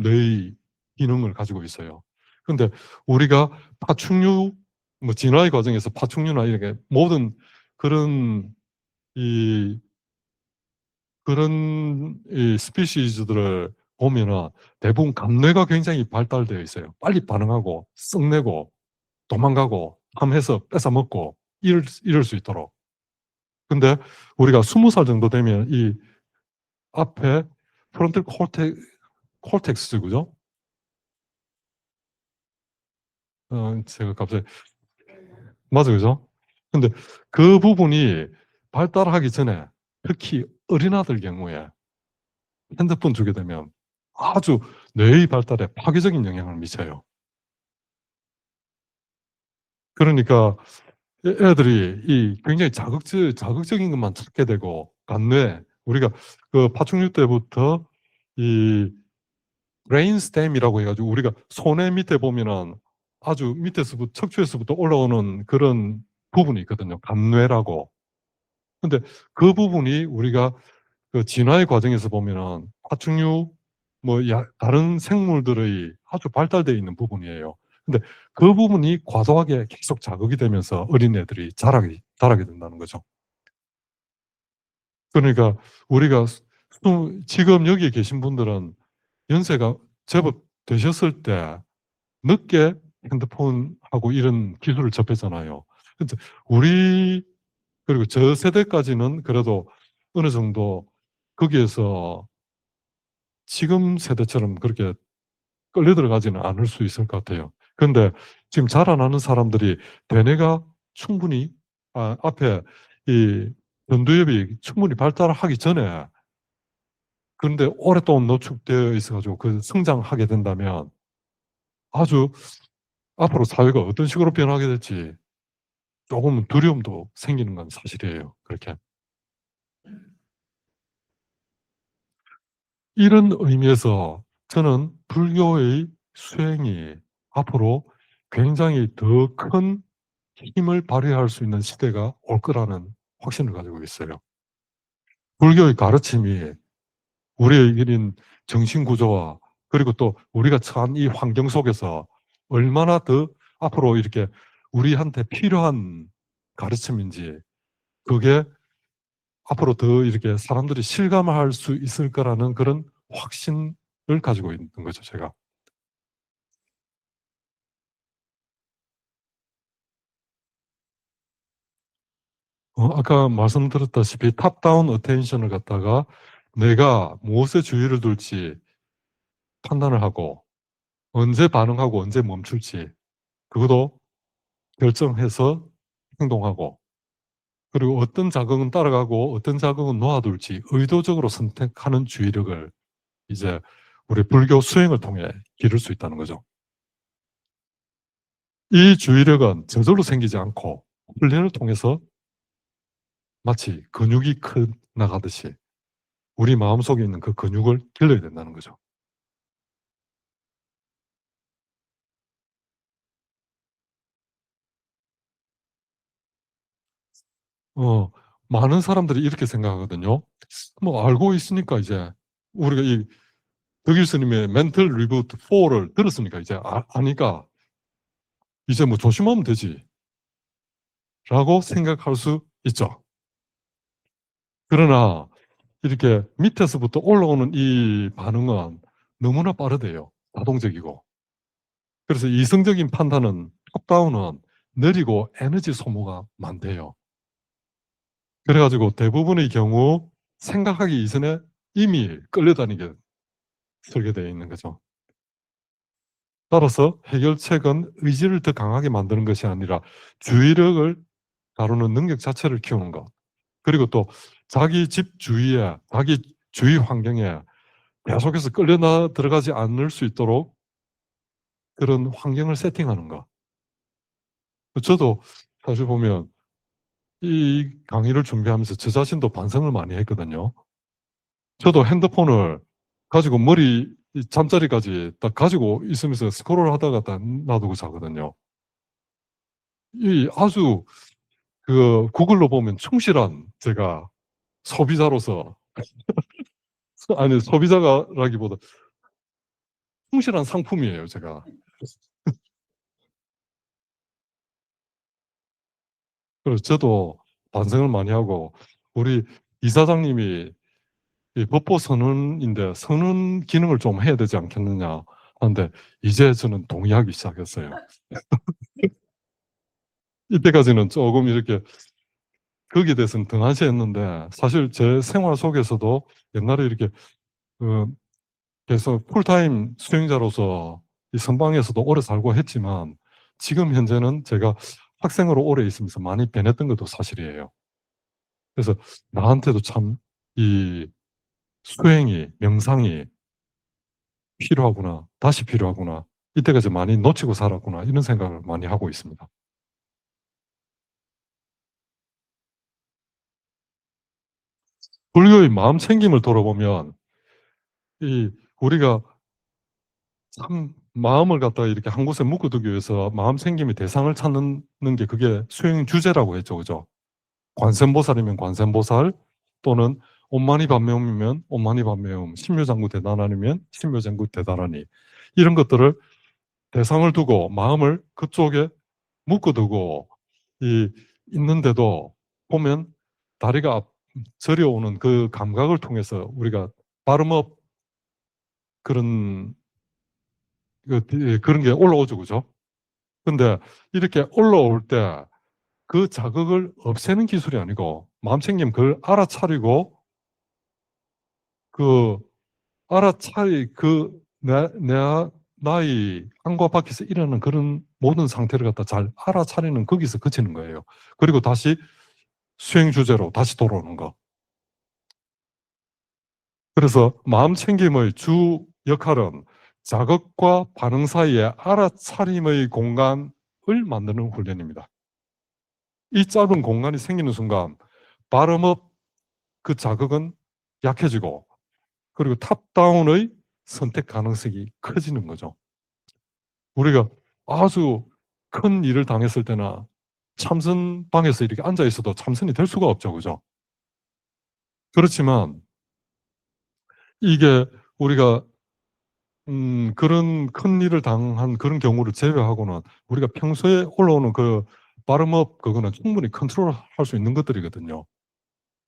뇌의 기능을 가지고 있어요. 근데 우리가 파충류, 뭐 진화의 과정에서 파충류나 이렇게 모든 그런 이 스피시즈들을 보면은 대부분 감뇌가 굉장히 발달되어 있어요. 빨리 반응하고 썩내고 도망가고 함해서 뺏어먹고 이럴 수 있도록. 근데 우리가 20살 정도 되면 이 앞에 프론탈 콜텍스, 그죠? 제가 갑자기 맞아, 그죠? 근데 그 부분이 발달하기 전에 특히 어린아들 경우에 핸드폰 주게 되면 아주 뇌의 발달에 파괴적인 영향을 미쳐요. 그러니까 애들이 굉장히 자극적인 것만 찾게 되고 간뇌 우리가 그 파충류 때부터 이 브레인스템이라고 해가지고 우리가 손의 밑에 보면은 아주 밑에서부터 척추에서부터 올라오는 그런 부분이 있거든요. 간뇌라고. 근데 그 부분이 우리가 그 진화의 과정에서 보면은 파충류 다른 생물들의 아주 발달되어 있는 부분이에요. 근데 그 부분이 과도하게 계속 자극이 되면서 어린애들이 자라게 된다는 거죠. 그러니까 우리가 지금 여기에 계신 분들은 연세가 제법 되셨을 때 늦게 핸드폰하고 이런 기술을 접했잖아요. 근데 우리 그리고 저 세대까지는 그래도 어느 정도 거기에서 지금 세대처럼 그렇게 끌려 들어가지는 않을 수 있을 것 같아요. 그런데 지금 자라나는 사람들이 대뇌가 충분히 앞에 이 전두엽이 충분히 발달하기 전에 그런데 오랫동안 노출되어 있어가지고 그 성장하게 된다면 아주 앞으로 사회가 어떤 식으로 변하게 될지 조금 두려움도 생기는 건 사실이에요. 그렇게. 이런 의미에서 저는 불교의 수행이 앞으로 굉장히 더 큰 힘을 발휘할 수 있는 시대가 올 거라는 확신을 가지고 있어요. 불교의 가르침이 우리의 이런 정신 구조와 그리고 또 우리가 처한 이 환경 속에서 얼마나 더 앞으로 이렇게 우리한테 필요한 가르침인지 그게 앞으로 더 이렇게 사람들이 실감할 수 있을 거라는 그런 확신을 가지고 있는 거죠, 제가. 아까 말씀드렸다시피 탑다운 어텐션을 갖다가 내가 무엇에 주의를 둘지 판단을 하고 언제 반응하고 언제 멈출지 그것도 결정해서 행동하고 그리고 어떤 자극은 따라가고 어떤 자극은 놓아둘지 의도적으로 선택하는 주의력을 이제 우리 불교 수행을 통해 기를 수 있다는 거죠. 이 주의력은 저절로 생기지 않고 훈련을 통해서 마치 근육이 크 나가듯이 우리 마음속에 있는 그 근육을 길러야 된다는 거죠. 어, 많은 사람들이 이렇게 생각하거든요. 뭐 알고 있으니까 이제 우리가 이 덕일 스님의 멘털 리부트 4를 들었으니까 이제 아니까 이제 뭐 조심하면 되지 라고 생각할 수 있죠. 그러나 이렇게 밑에서부터 올라오는 이 반응은 너무나 빠르대요. 자동적이고. 그래서 이성적인 판단은 톱다운은 느리고 에너지 소모가 많대요. 그래가지고 대부분의 경우 생각하기 이전에 이미 끌려다니게 설계되어 있는 거죠. 따라서 해결책은 의지를 더 강하게 만드는 것이 아니라 주의력을 다루는 능력 자체를 키우는 것. 그리고 또 자기 집 주위에, 자기 주위 환경에 계속해서 끌려 들어가지 않을 수 있도록 그런 환경을 세팅하는 거. 저도 사실 보면 이 강의를 준비하면서 저 자신도 반성을 많이 했거든요. 저도 핸드폰을 가지고 머리 잠자리까지 딱 가지고 있으면서 스크롤 하다가 딱 놔두고 자거든요. 이 아주 그 구글로 보면 충실한 제가 소비자로서 아니 소비자가라기보다 충실한 상품이에요, 제가. 그래서 저도 반성을 많이 하고 우리 이사장님이 이 법보 선언인데 선언 기능을 좀 해야 되지 않겠느냐 하는데 이제 저는 동의하기 시작했어요. 이때까지는 조금 이렇게 거기에 대해서는 등한시했는데 사실 제 생활 속에서도 옛날에 이렇게 어, 계속 풀타임 수행자로서 이 선방에서도 오래 살고 했지만 지금 현재는 제가 학생으로 오래 있으면서 많이 변했던 것도 사실이에요. 그래서 나한테도 참 이 수행이, 명상이 필요하구나, 다시 필요하구나, 이때까지 많이 놓치고 살았구나, 이런 생각을 많이 하고 있습니다. 불교의 마음 챙김을 돌아보면 이 우리가 참 마음을 갖다가 이렇게 한 곳에 묶어두기 위해서 마음 챙김의 대상을 찾는 게 그게 수행 주제라고 했죠, 그죠? 관세음보살이면 관세음보살 또는 옴마니밤메옴이면 옴마니밤메옴, 신묘장구 대단하니면 신묘장구 대단하니 이런 것들을 대상을 두고 마음을 그쪽에 묶어두고 이 있는데도 보면 다리가 저려오는 그 감각을 통해서 우리가 발음업 그런 그런 게 올라오죠, 그죠? 근데 이렇게 올라올 때 그 자극을 없애는 기술이 아니고 마음챙김 그걸 알아차리고 그 알아차리 나의 안과 밖에서 일어나는 그런 모든 상태를 갖다 잘 알아차리는 거기서 그치는 거예요. 그리고 다시 수행 주제로 다시 돌아오는 거. 그래서 마음챙김의 주 역할은 자극과 반응 사이에 알아차림의 공간을 만드는 훈련입니다. 이 짧은 공간이 생기는 순간 발음업 그 자극은 약해지고 그리고 탑다운의 선택 가능성이 커지는 거죠. 우리가 아주 큰 일을 당했을 때나 참선방에서 이렇게 앉아 있어도 참선이 될 수가 없죠. 그죠? 그렇지만 이게 우리가 그런 큰 일을 당한 그런 경우를 제외하고는 우리가 평소에 올라오는 그 발음업 그거는 충분히 컨트롤할 수 있는 것들이거든요.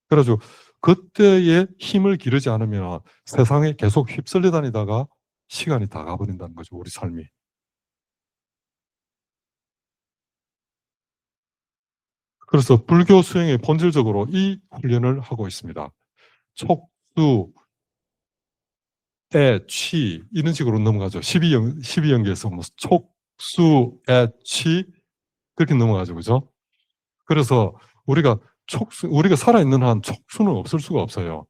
그래가지고 그때에 힘을 기르지 않으면 세상에 계속 휩쓸려 다니다가 시간이 다 가버린다는 거죠. 우리 삶이. 그래서 불교 수행의 본질적으로 이 훈련을 하고 있습니다. 촉수, 애, 취 이런 식으로 넘어가죠. 12연계에서 뭐 촉수, 애, 취 그렇게 넘어가죠. 그죠? 그래서 우리가 살아있는 한 촉수는 없을 수가 없어요.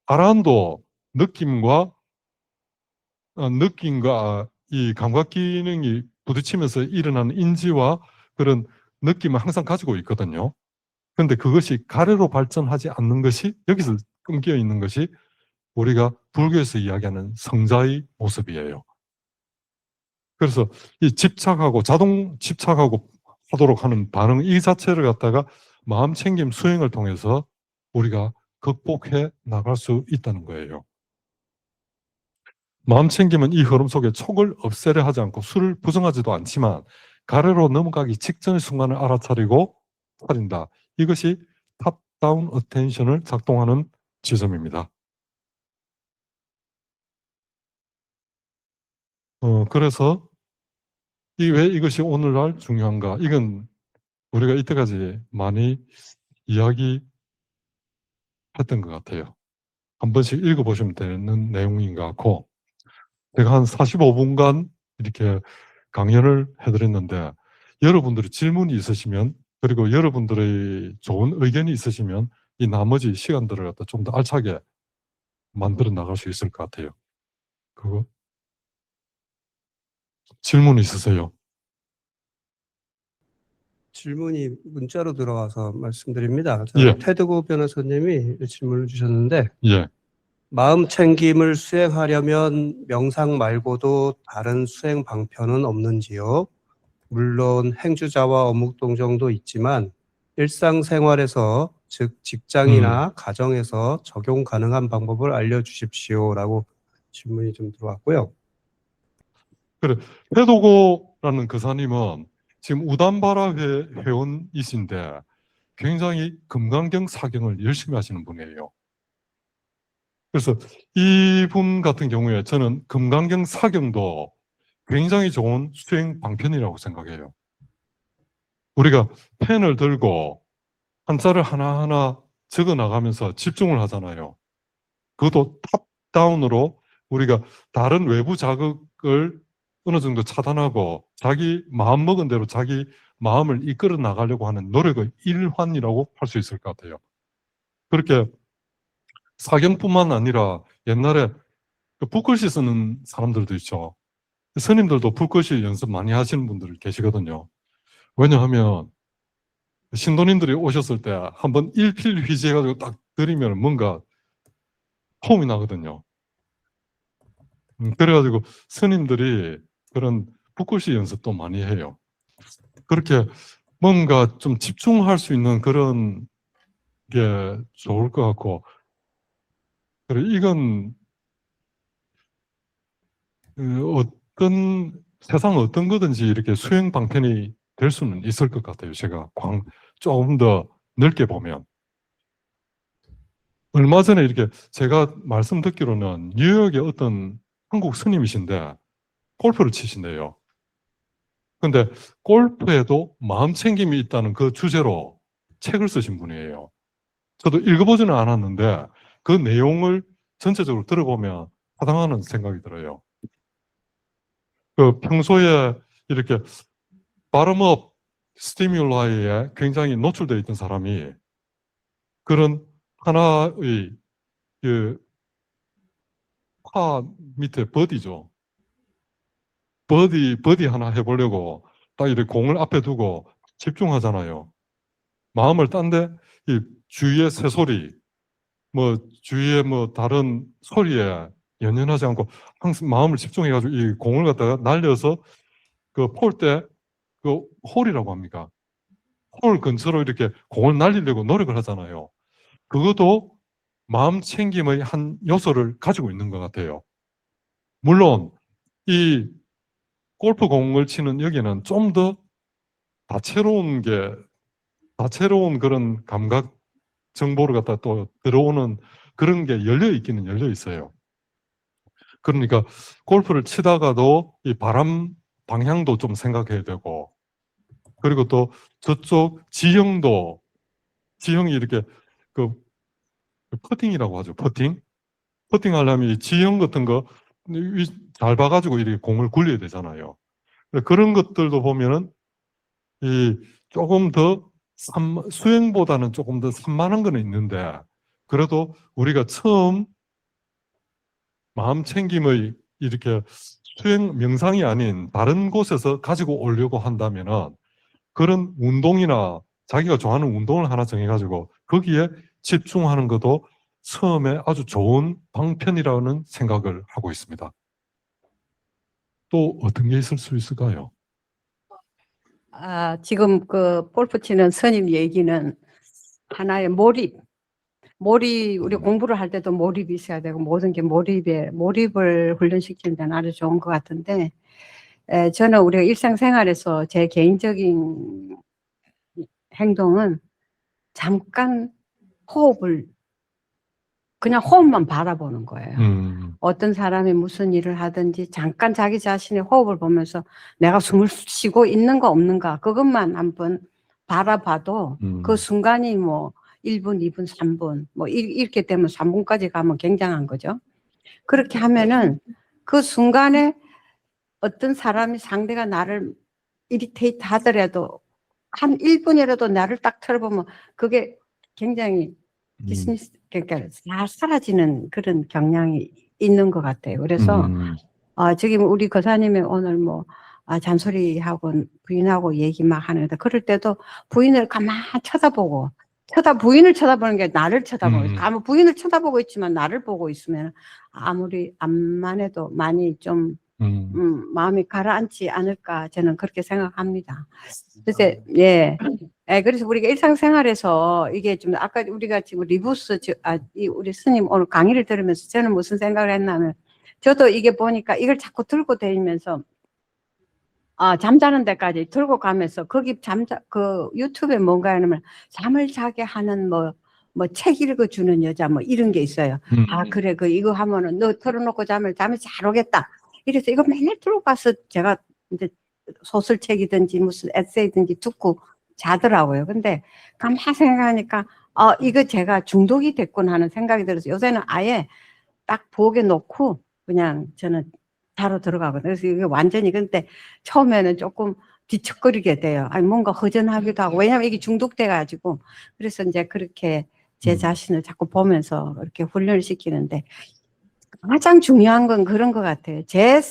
아란도 느낌과 느낌과 이 감각 기능이 부딪히면서 일어나는 인지와 그런 느낌을 항상 가지고 있거든요. 그런데 그것이 가래로 발전하지 않는 것이 여기서 끊겨 있는 것이 우리가 불교에서 이야기하는 성자의 모습이에요. 그래서 이 자동 집착하고 하도록 하는 반응 이 자체를 갖다가 마음 챙김 수행을 통해서 우리가 극복해 나갈 수 있다는 거예요. 마음 챙김은 이 흐름 속에 촉을 없애려 하지 않고 수를 부정하지도 않지만 가래로 넘어가기 직전의 순간을 알아차리고 차린다. 이것이 탑다운 어텐션을 작동하는 지점입니다. 그래서 왜 이것이 오늘날 중요한가? 이건 우리가 이때까지 많이 이야기했던 것 같아요. 한 번씩 읽어보시면 되는 내용인 것 같고 제가 한 45분간 이렇게 강연을 해드렸는데 여러분들이 질문이 있으시면 그리고 여러분들의 좋은 의견이 있으시면 이 나머지 시간들을 갖다 좀 더 알차게 만들어 나갈 수 있을 것 같아요. 그거 질문 있으세요? 질문이 문자로 들어와서 말씀드립니다. 예. 테드고 변호사님이 질문을 주셨는데, 예. 마음 챙김을 수행하려면 명상 말고도 다른 수행 방편은 없는지요? 물론 행주자와 어묵동정도 있지만 일상생활에서 즉 직장이나 가정에서 적용 가능한 방법을 알려주십시오라고 질문이 좀 들어왔고요. 그래, 페도고라는 그사님은 지금 우담바라 회원이신데 굉장히 금강경 사경을 열심히 하시는 분이에요. 그래서 이분 같은 경우에 저는 금강경 사경도 굉장히 좋은 수행 방편이라고 생각해요. 우리가 펜을 들고 한자를 하나하나 적어 나가면서 집중을 하잖아요. 그것도 탑다운으로 우리가 다른 외부 자극을 어느 정도 차단하고 자기 마음 먹은 대로 자기 마음을 이끌어 나가려고 하는 노력의 일환이라고 할 수 있을 것 같아요. 그렇게 사경뿐만 아니라 옛날에 그 붓글씨 쓰는 사람들도 있죠. 스님들도 붓글씨 연습 많이 하시는 분들 계시거든요. 왜냐하면 신도님들이 오셨을 때 한번 일필휘지해가지고 딱 드리면 뭔가 폼이 나거든요. 그래가지고 스님들이 그런 붓글씨 연습도 많이 해요. 그렇게 뭔가 좀 집중할 수 있는 그런 게 좋을 것 같고, 그래 이건 어떤 세상 어떤 거든지 이렇게 수행 방편이 될 수는 있을 것 같아요. 제가 조금 더 넓게 보면. 얼마 전에 이렇게 제가 말씀 듣기로는 뉴욕의 어떤 한국 스님이신데 골프를 치신대요. 근데 골프에도 마음 챙김이 있다는 그 주제로 책을 쓰신 분이에요. 저도 읽어보지는 않았는데 그 내용을 전체적으로 들어보면 타당하는 생각이 들어요. 그 평소에 이렇게 바람업 스티뮬라이에 굉장히 노출되어 있던 사람이 그런 하나의 그 파 밑에 버디죠. 버디 하나 해보려고 딱 이렇게 공을 앞에 두고 집중하잖아요. 마음을 딴데 이 주위의 새소리, 뭐 주위의 뭐 다른 소리에 연연하지 않고 항상 마음을 집중해가지고 이 공을 갖다가 날려서 그 폴 때 그 홀이라고 합니까? 홀 근처로 이렇게 공을 날리려고 노력을 하잖아요. 그것도 마음 챙김의 한 요소를 가지고 있는 것 같아요. 물론 이 골프 공을 치는 여기는 좀 더 다채로운 그런 감각 정보를 갖다 또 들어오는 그런 게 열려 있기는 열려 있어요. 그러니까 골프를 치다가도 이 바람 방향도 좀 생각해야 되고, 그리고 또 저쪽 지형이 이렇게 그 퍼팅이라고 하죠. 퍼팅 하려면 이 지형 같은 거 잘 봐가지고 이렇게 공을 굴려야 되잖아요. 그런 것들도 보면은 이 조금 더 수행보다는 조금 더 산만한 거는 있는데, 그래도 우리가 처음 마음 챙김의 이렇게 수행 명상이 아닌 다른 곳에서 가지고 오려고 한다면은 그런 운동이나 자기가 좋아하는 운동을 하나 정해가지고 거기에 집중하는 것도 처음에 아주 좋은 방편이라는 생각을 하고 있습니다. 또 어떤 게 있을 수 있을까요? 지금 그 골프 치는 스님 얘기는 하나의 우리 공부를 할 때도 몰입이 있어야 되고 모든 게 몰입을 훈련시키는 데는 아주 좋은 것 같은데, 저는 우리가 일상생활에서 제 개인적인 행동은 잠깐 그냥 호흡만 바라보는 거예요. 어떤 사람이 무슨 일을 하든지 잠깐 자기 자신의 호흡을 보면서 내가 숨을 쉬고 있는 거 없는가 그것만 한번 바라봐도 그 순간이 뭐 1분, 2분, 3분 뭐 이렇게 되면 3분까지 가면 굉장한 거죠. 그렇게 하면은 그 순간에 어떤 사람이 상대가 나를 이리테이트 하더라도 한 1분이라도 나를 딱 쳐다보면 그게 굉장히 그러니까 다 사라지는 그런 경향이 있는 것 같아요. 그래서 지금 우리 거사님이 오늘 뭐, 잔소리하고 부인하고 얘기 막 하는데, 그럴 때도 부인을 가만 쳐다보고, 부인을 쳐다보는 게 나를 쳐다보고, 아무 부인을 쳐다보고 있지만 나를 보고 있으면 아무리 암만 해도 많이 좀, 마음이 가라앉지 않을까, 저는 그렇게 생각합니다. 그래서, 예. 그래서 우리가 일상생활에서 이게 좀, 아까 우리가 지금 리부스, 우리 스님 오늘 강의를 들으면서 저는 무슨 생각을 했냐면, 저도 이게 보니까 이걸 자꾸 들고 다니면서, 잠자는 데까지 들고 가면서, 거기 그 유튜브에 뭔가 하냐면, 잠을 자게 하는 뭐 책 읽어주는 여자 뭐 이런 게 있어요. 그래, 이거 하면은 너 틀어놓고 잠이 잘 오겠다. 이래서 이거 맨날 들고 가서 제가 이제 소설책이든지 무슨 에세이든지 듣고 자더라고요. 근데 가만히 생각하니까, 이거 제가 중독이 됐구나 하는 생각이 들어서 요새는 아예 딱 부엌에 놓고 그냥 저는 자러 들어가거든요. 그래서 이게 완전히, 근데 처음에는 조금 뒤척거리게 돼요. 아니, 뭔가 허전하기도 하고, 왜냐면 이게 중독돼가지고. 그래서 이제 그렇게 제 자신을 자꾸 보면서 이렇게 훈련을 시키는데, 가장 중요한 건 그런 것 같아요. 제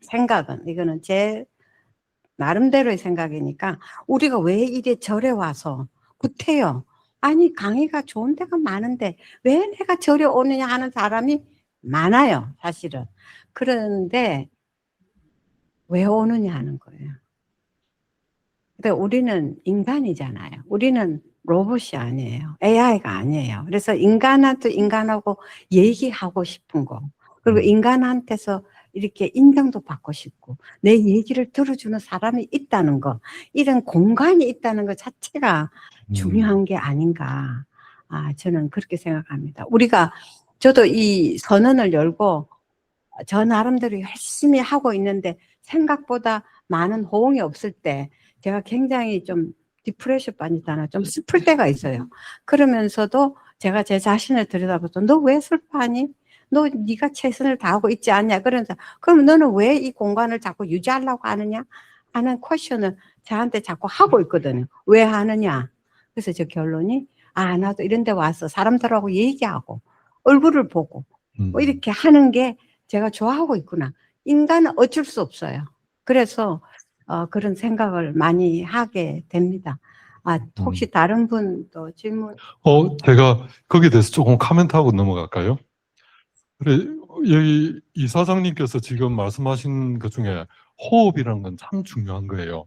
생각은, 이거는 제 나름대로의 생각이니까, 우리가 왜 이래 절에 와서 구태여? 아니, 강의가 좋은 데가 많은데 왜 내가 절에 오느냐 하는 사람이 많아요, 사실은. 그런데 왜 오느냐 하는 거예요. 근데 우리는 인간이잖아요. 우리는 로봇이 아니에요. AI가 아니에요. 그래서 인간한테 인간하고 얘기하고 싶은 거, 그리고 인간한테서 이렇게 인정도 받고 싶고, 내 얘기를 들어주는 사람이 있다는 거, 이런 공간이 있다는 것 자체가 중요한 게 아닌가. 저는 그렇게 생각합니다. 저도 이 선언을 열고 저 나름대로 열심히 하고 있는데 생각보다 많은 호응이 없을 때 제가 굉장히 좀 디프레션 빠지잖아, 좀 슬플 때가 있어요. 그러면서도 제가 제 자신을 들여다보죠. 너 왜 슬퍼하니? 네가 최선을 다하고 있지 않냐? 그러면서, 그럼 너는 왜 이 공간을 자꾸 유지하려고 하느냐? 하는 퀘션을 저한테 자꾸 하고 있거든요. 왜 하느냐? 그래서 저 결론이, 나도 이런 데 와서 사람들하고 얘기하고 얼굴을 보고 뭐 이렇게 하는 게 제가 좋아하고 있구나. 인간은 어쩔 수 없어요. 그래서 그런 생각을 많이 하게 됩니다. 혹시 다른 분도 질문? 제가 거기에 대해서 조금 코멘트하고 넘어갈까요? 그래, 여기 이사장님께서 지금 말씀하신 것 중에 호흡이라는 건 참 중요한 거예요.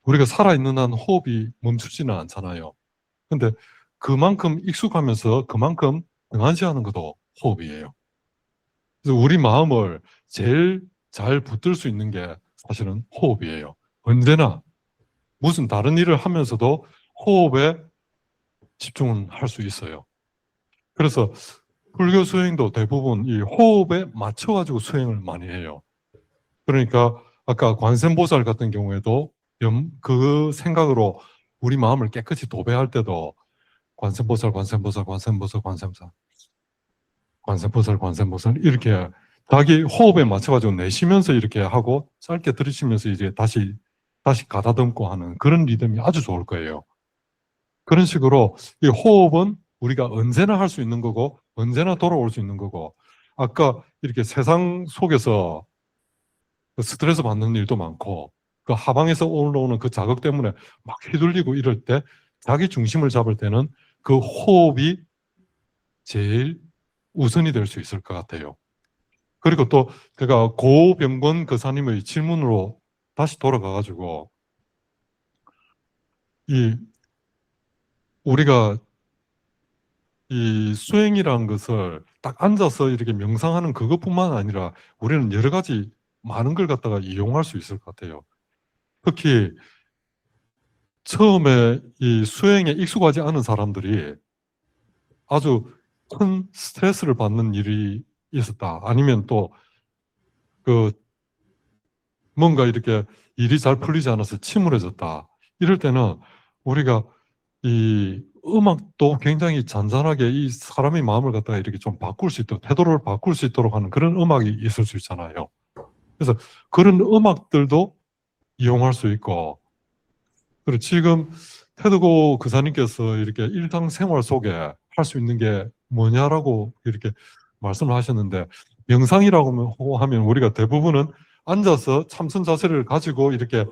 우리가 살아있는 한 호흡이 멈추지는 않잖아요. 근데 그만큼 익숙하면서 그만큼 등한시하는 것도 호흡이에요. 그래서 우리 마음을 제일 잘 붙들 수 있는 게 사실은 호흡이에요. 언제나 무슨 다른 일을 하면서도 호흡에 집중을 할 수 있어요. 그래서 불교 수행도 대부분 이 호흡에 맞춰가지고 수행을 많이 해요. 그러니까 아까 관세음보살 같은 경우에도 그 생각으로 우리 마음을 깨끗이 도배할 때도 관세음보살, 관세음보살, 관세음보살, 관세음보살, 관세음보살, 관세음보살 이렇게 자기 호흡에 맞춰가지고 내쉬면서 이렇게 하고 짧게 들이쉬면서 이제 다시 가다듬고 하는 그런 리듬이 아주 좋을 거예요. 그런 식으로 이 호흡은 우리가 언제나 할 수 있는 거고 언제나 돌아올 수 있는 거고, 아까 이렇게 세상 속에서 스트레스 받는 일도 많고 그 하방에서 올라오는 그 자극 때문에 막 휘둘리고 이럴 때 자기 중심을 잡을 때는 그 호흡이 제일 우선이 될 수 있을 것 같아요. 그리고 또 제가 고병권 거사님의 질문으로 다시 돌아가가지고, 우리가 이 수행이라는 것을 딱 앉아서 이렇게 명상하는 그것뿐만 아니라 우리는 여러 가지 많은 걸 갖다가 이용할 수 있을 것 같아요. 특히 처음에 이 수행에 익숙하지 않은 사람들이 아주 큰 스트레스를 받는 일이 있었다. 아니면 또 뭔가 이렇게 일이 잘 풀리지 않아서 침울해졌다. 이럴 때는 우리가 이 음악도 굉장히 잔잔하게 이 사람의 마음을 갖다가 이렇게 좀 바꿀 수 있도록, 태도를 바꿀 수 있도록 하는 그런 음악이 있을 수 있잖아요. 그래서 그런 음악들도 이용할 수 있고, 그리고 지금 테드고 그사님께서 이렇게 일상생활 속에 할 수 있는 게 뭐냐라고 이렇게 말씀을 하셨는데, 명상이라고 하면 우리가 대부분은 앉아서 참선 자세를 가지고 이렇게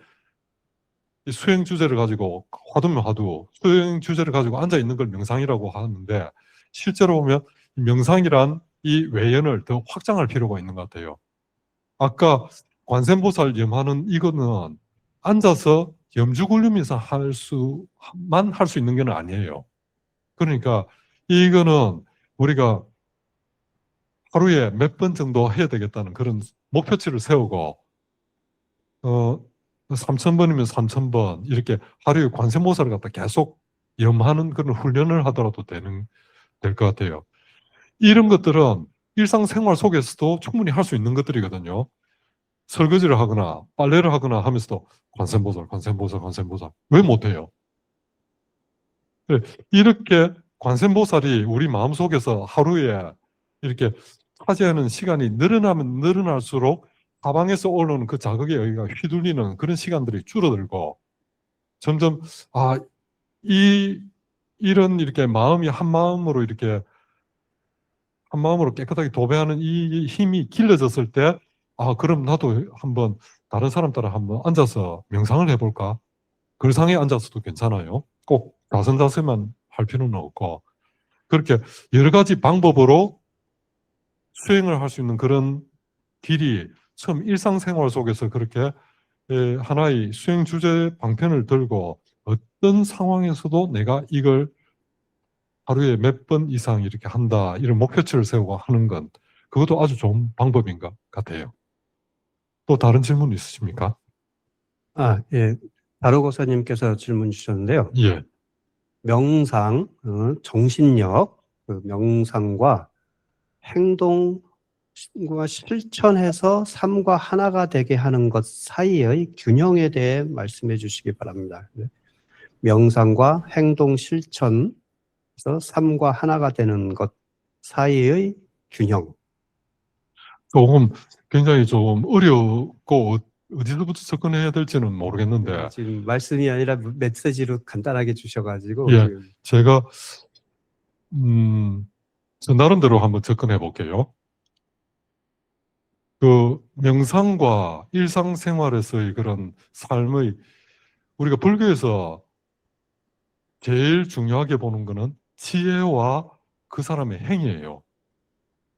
이 수행 주제를 가지고 화두면 화두, 수행 주제를 가지고 앉아 있는 걸 명상이라고 하는데 실제로 보면 명상이란 이 외연을 더 확장할 필요가 있는 것 같아요. 아까 관세음보살 염하는 이거는 앉아서 염주 굴리면서 할 수 있는 건 아니에요. 그러니까 이거는 우리가 하루에 몇 번 정도 해야 되겠다는 그런 목표치를 세우고 3,000번이면 3,000번 이렇게 하루에 관세음보살을 갖다 계속 염하는 그런 훈련을 하더라도 될 것 같아요. 이런 것들은 일상생활 속에서도 충분히 할 수 있는 것들이거든요. 설거지를 하거나 빨래를 하거나 하면서도 관세음보살, 관세음보살, 관세음보살. 왜 못해요? 이렇게 관세음보살이 우리 마음속에서 하루에 이렇게 차지하는 시간이 늘어나면 늘어날수록 사방에서 올라오는 그 자극에 여기가 휘둘리는 그런 시간들이 줄어들고 점점 이런 이렇게 마음이 한 마음으로 이렇게 한 마음으로 깨끗하게 도배하는 이 힘이 길러졌을 때 그럼 나도 한번 다른 사람 따라 한번 앉아서 명상을 해볼까? 글상에 앉아서도 괜찮아요. 꼭 다선 자세만 할 필요는 없고 그렇게 여러 가지 방법으로 수행을 할 수 있는 그런 길이 처음 일상생활 속에서 그렇게 하나의 수행 주제 방편을 들고 어떤 상황에서도 내가 이걸 하루에 몇 번 이상 이렇게 한다 이런 목표치를 세우고 하는 건 그것도 아주 좋은 방법인 것 같아요. 또 다른 질문 있으십니까? 예. 다루고사님께서 질문 주셨는데요. 예. 명상, 정신력, 그 명상과 행동과 실천해서 삶과 하나가 되게 하는 것 사이의 균형에 대해 말씀해 주시기 바랍니다. 명상과 행동 실천에서 삶과 하나가 되는 것 사이의 균형. 굉장히 좀 어렵고 어디서부터 접근해야 될지는 모르겠는데 지금 말씀이 아니라 메시지로 간단하게 주셔가지고 예, 지금. 제가 저 나름대로 한번 접근해 볼게요. 그 명상과 일상생활에서의 그런 삶의 우리가 불교에서 제일 중요하게 보는 거는 지혜와 그 사람의 행위예요.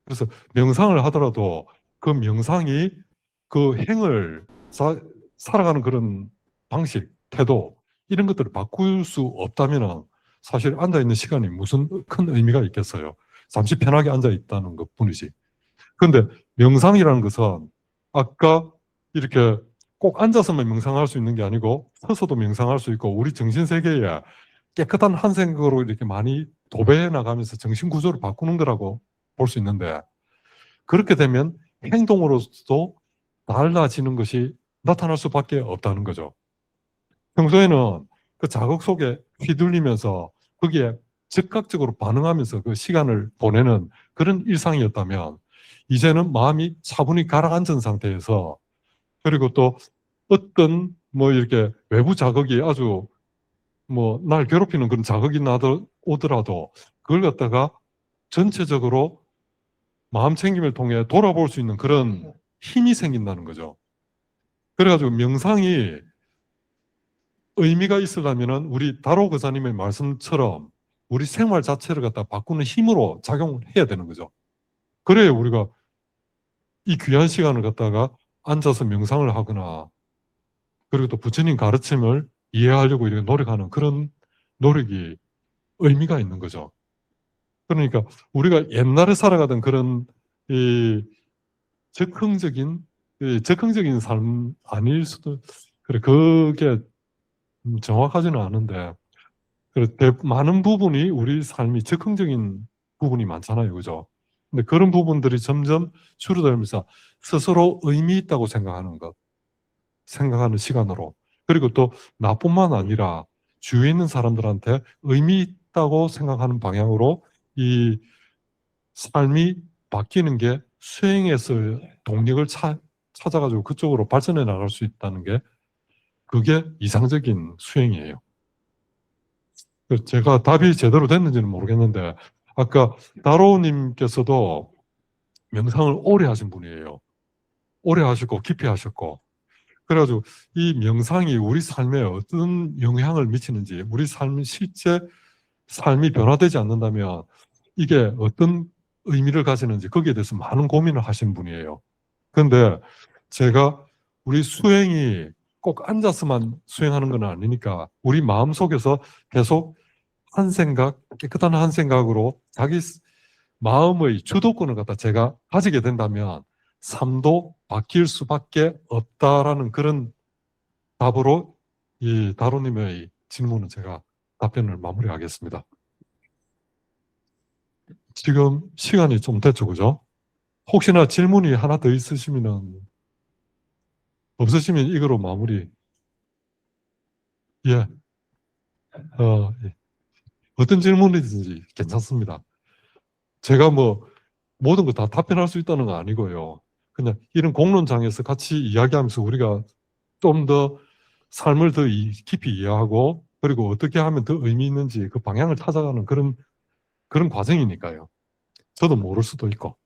그래서 명상을 하더라도 그 명상이 그 행을 살아가는 그런 방식, 태도 이런 것들을 바꿀 수 없다면 사실 앉아있는 시간이 무슨 큰 의미가 있겠어요. 잠시 편하게 앉아있다는 것 뿐이지. 그런데 명상이라는 것은 아까 이렇게 꼭 앉아서만 명상할 수 있는 게 아니고 서서도 명상할 수 있고 우리 정신세계에 깨끗한 한 생각으로 이렇게 많이 도배해 나가면서 정신 구조를 바꾸는 거라고 볼 수 있는데 그렇게 되면 행동으로서도 달라지는 것이 나타날 수밖에 없다는 거죠. 평소에는 그 자극 속에 휘둘리면서 거기에 즉각적으로 반응하면서 그 시간을 보내는 그런 일상이었다면 이제는 마음이 차분히 가라앉은 상태에서 그리고 또 어떤 뭐 이렇게 외부 자극이 아주 뭐 날 괴롭히는 그런 자극이 오더라도 그걸 갖다가 전체적으로 마음 챙김을 통해 돌아볼 수 있는 그런 힘이 생긴다는 거죠. 그래가지고 명상이 의미가 있으려면은 우리 다로 거사님의 말씀처럼 우리 생활 자체를 갖다 바꾸는 힘으로 작용을 해야 되는 거죠. 그래야 우리가 이 귀한 시간을 갖다가 앉아서 명상을 하거나 그리고 또 부처님 가르침을 이해하려고 이렇게 노력하는 그런 노력이 의미가 있는 거죠. 그러니까 우리가 옛날에 살아가던 그런 이 적극적인 삶 아닐 수도 그래 그게 정확하지는 않은데 그래 많은 부분이 우리 삶이 적극적인 부분이 많잖아요, 그죠? 근데 그런 부분들이 점점 줄어들면서 스스로 의미 있다고 생각하는 시간으로 그리고 또 나뿐만 아니라 주위에 있는 사람들한테 의미 있다고 생각하는 방향으로 이 삶이 바뀌는 게 수행에서 동력을 찾아가지고 그쪽으로 발전해 나갈 수 있다는 게 그게 이상적인 수행이에요. 제가 답이 제대로 됐는지는 모르겠는데 아까 다로우님께서도 명상을 오래 하신 분이에요. 오래 하셨고 깊이 하셨고. 그래가지고 이 명상이 우리 삶에 어떤 영향을 미치는지, 우리 실제 삶이 변화되지 않는다면 이게 어떤 의미를 가지는지 거기에 대해서 많은 고민을 하신 분이에요. 그런데 제가 우리 수행이 꼭 앉아서만 수행하는 건 아니니까 우리 마음속에서 계속 한 생각, 깨끗한 한 생각으로 자기 마음의 주도권을 갖다 제가 가지게 된다면 삶도 바뀔 수밖에 없다라는 그런 답으로 이 다로님의 질문은 제가 답변을 마무리하겠습니다. 지금 시간이 좀 됐죠, 그죠? 혹시나 질문이 하나 더 있으시면은, 없으시면 이거로 마무리. 예. 예. 어떤 질문이든지 괜찮습니다. 제가 뭐 모든 거 다 답변할 수 있다는 건 아니고요. 그냥 이런 공론장에서 같이 이야기하면서 우리가 좀 더 삶을 더 깊이 이해하고 그리고 어떻게 하면 더 의미 있는지 그 방향을 찾아가는 그런 과정이니까요. 저도 모를 수도 있고.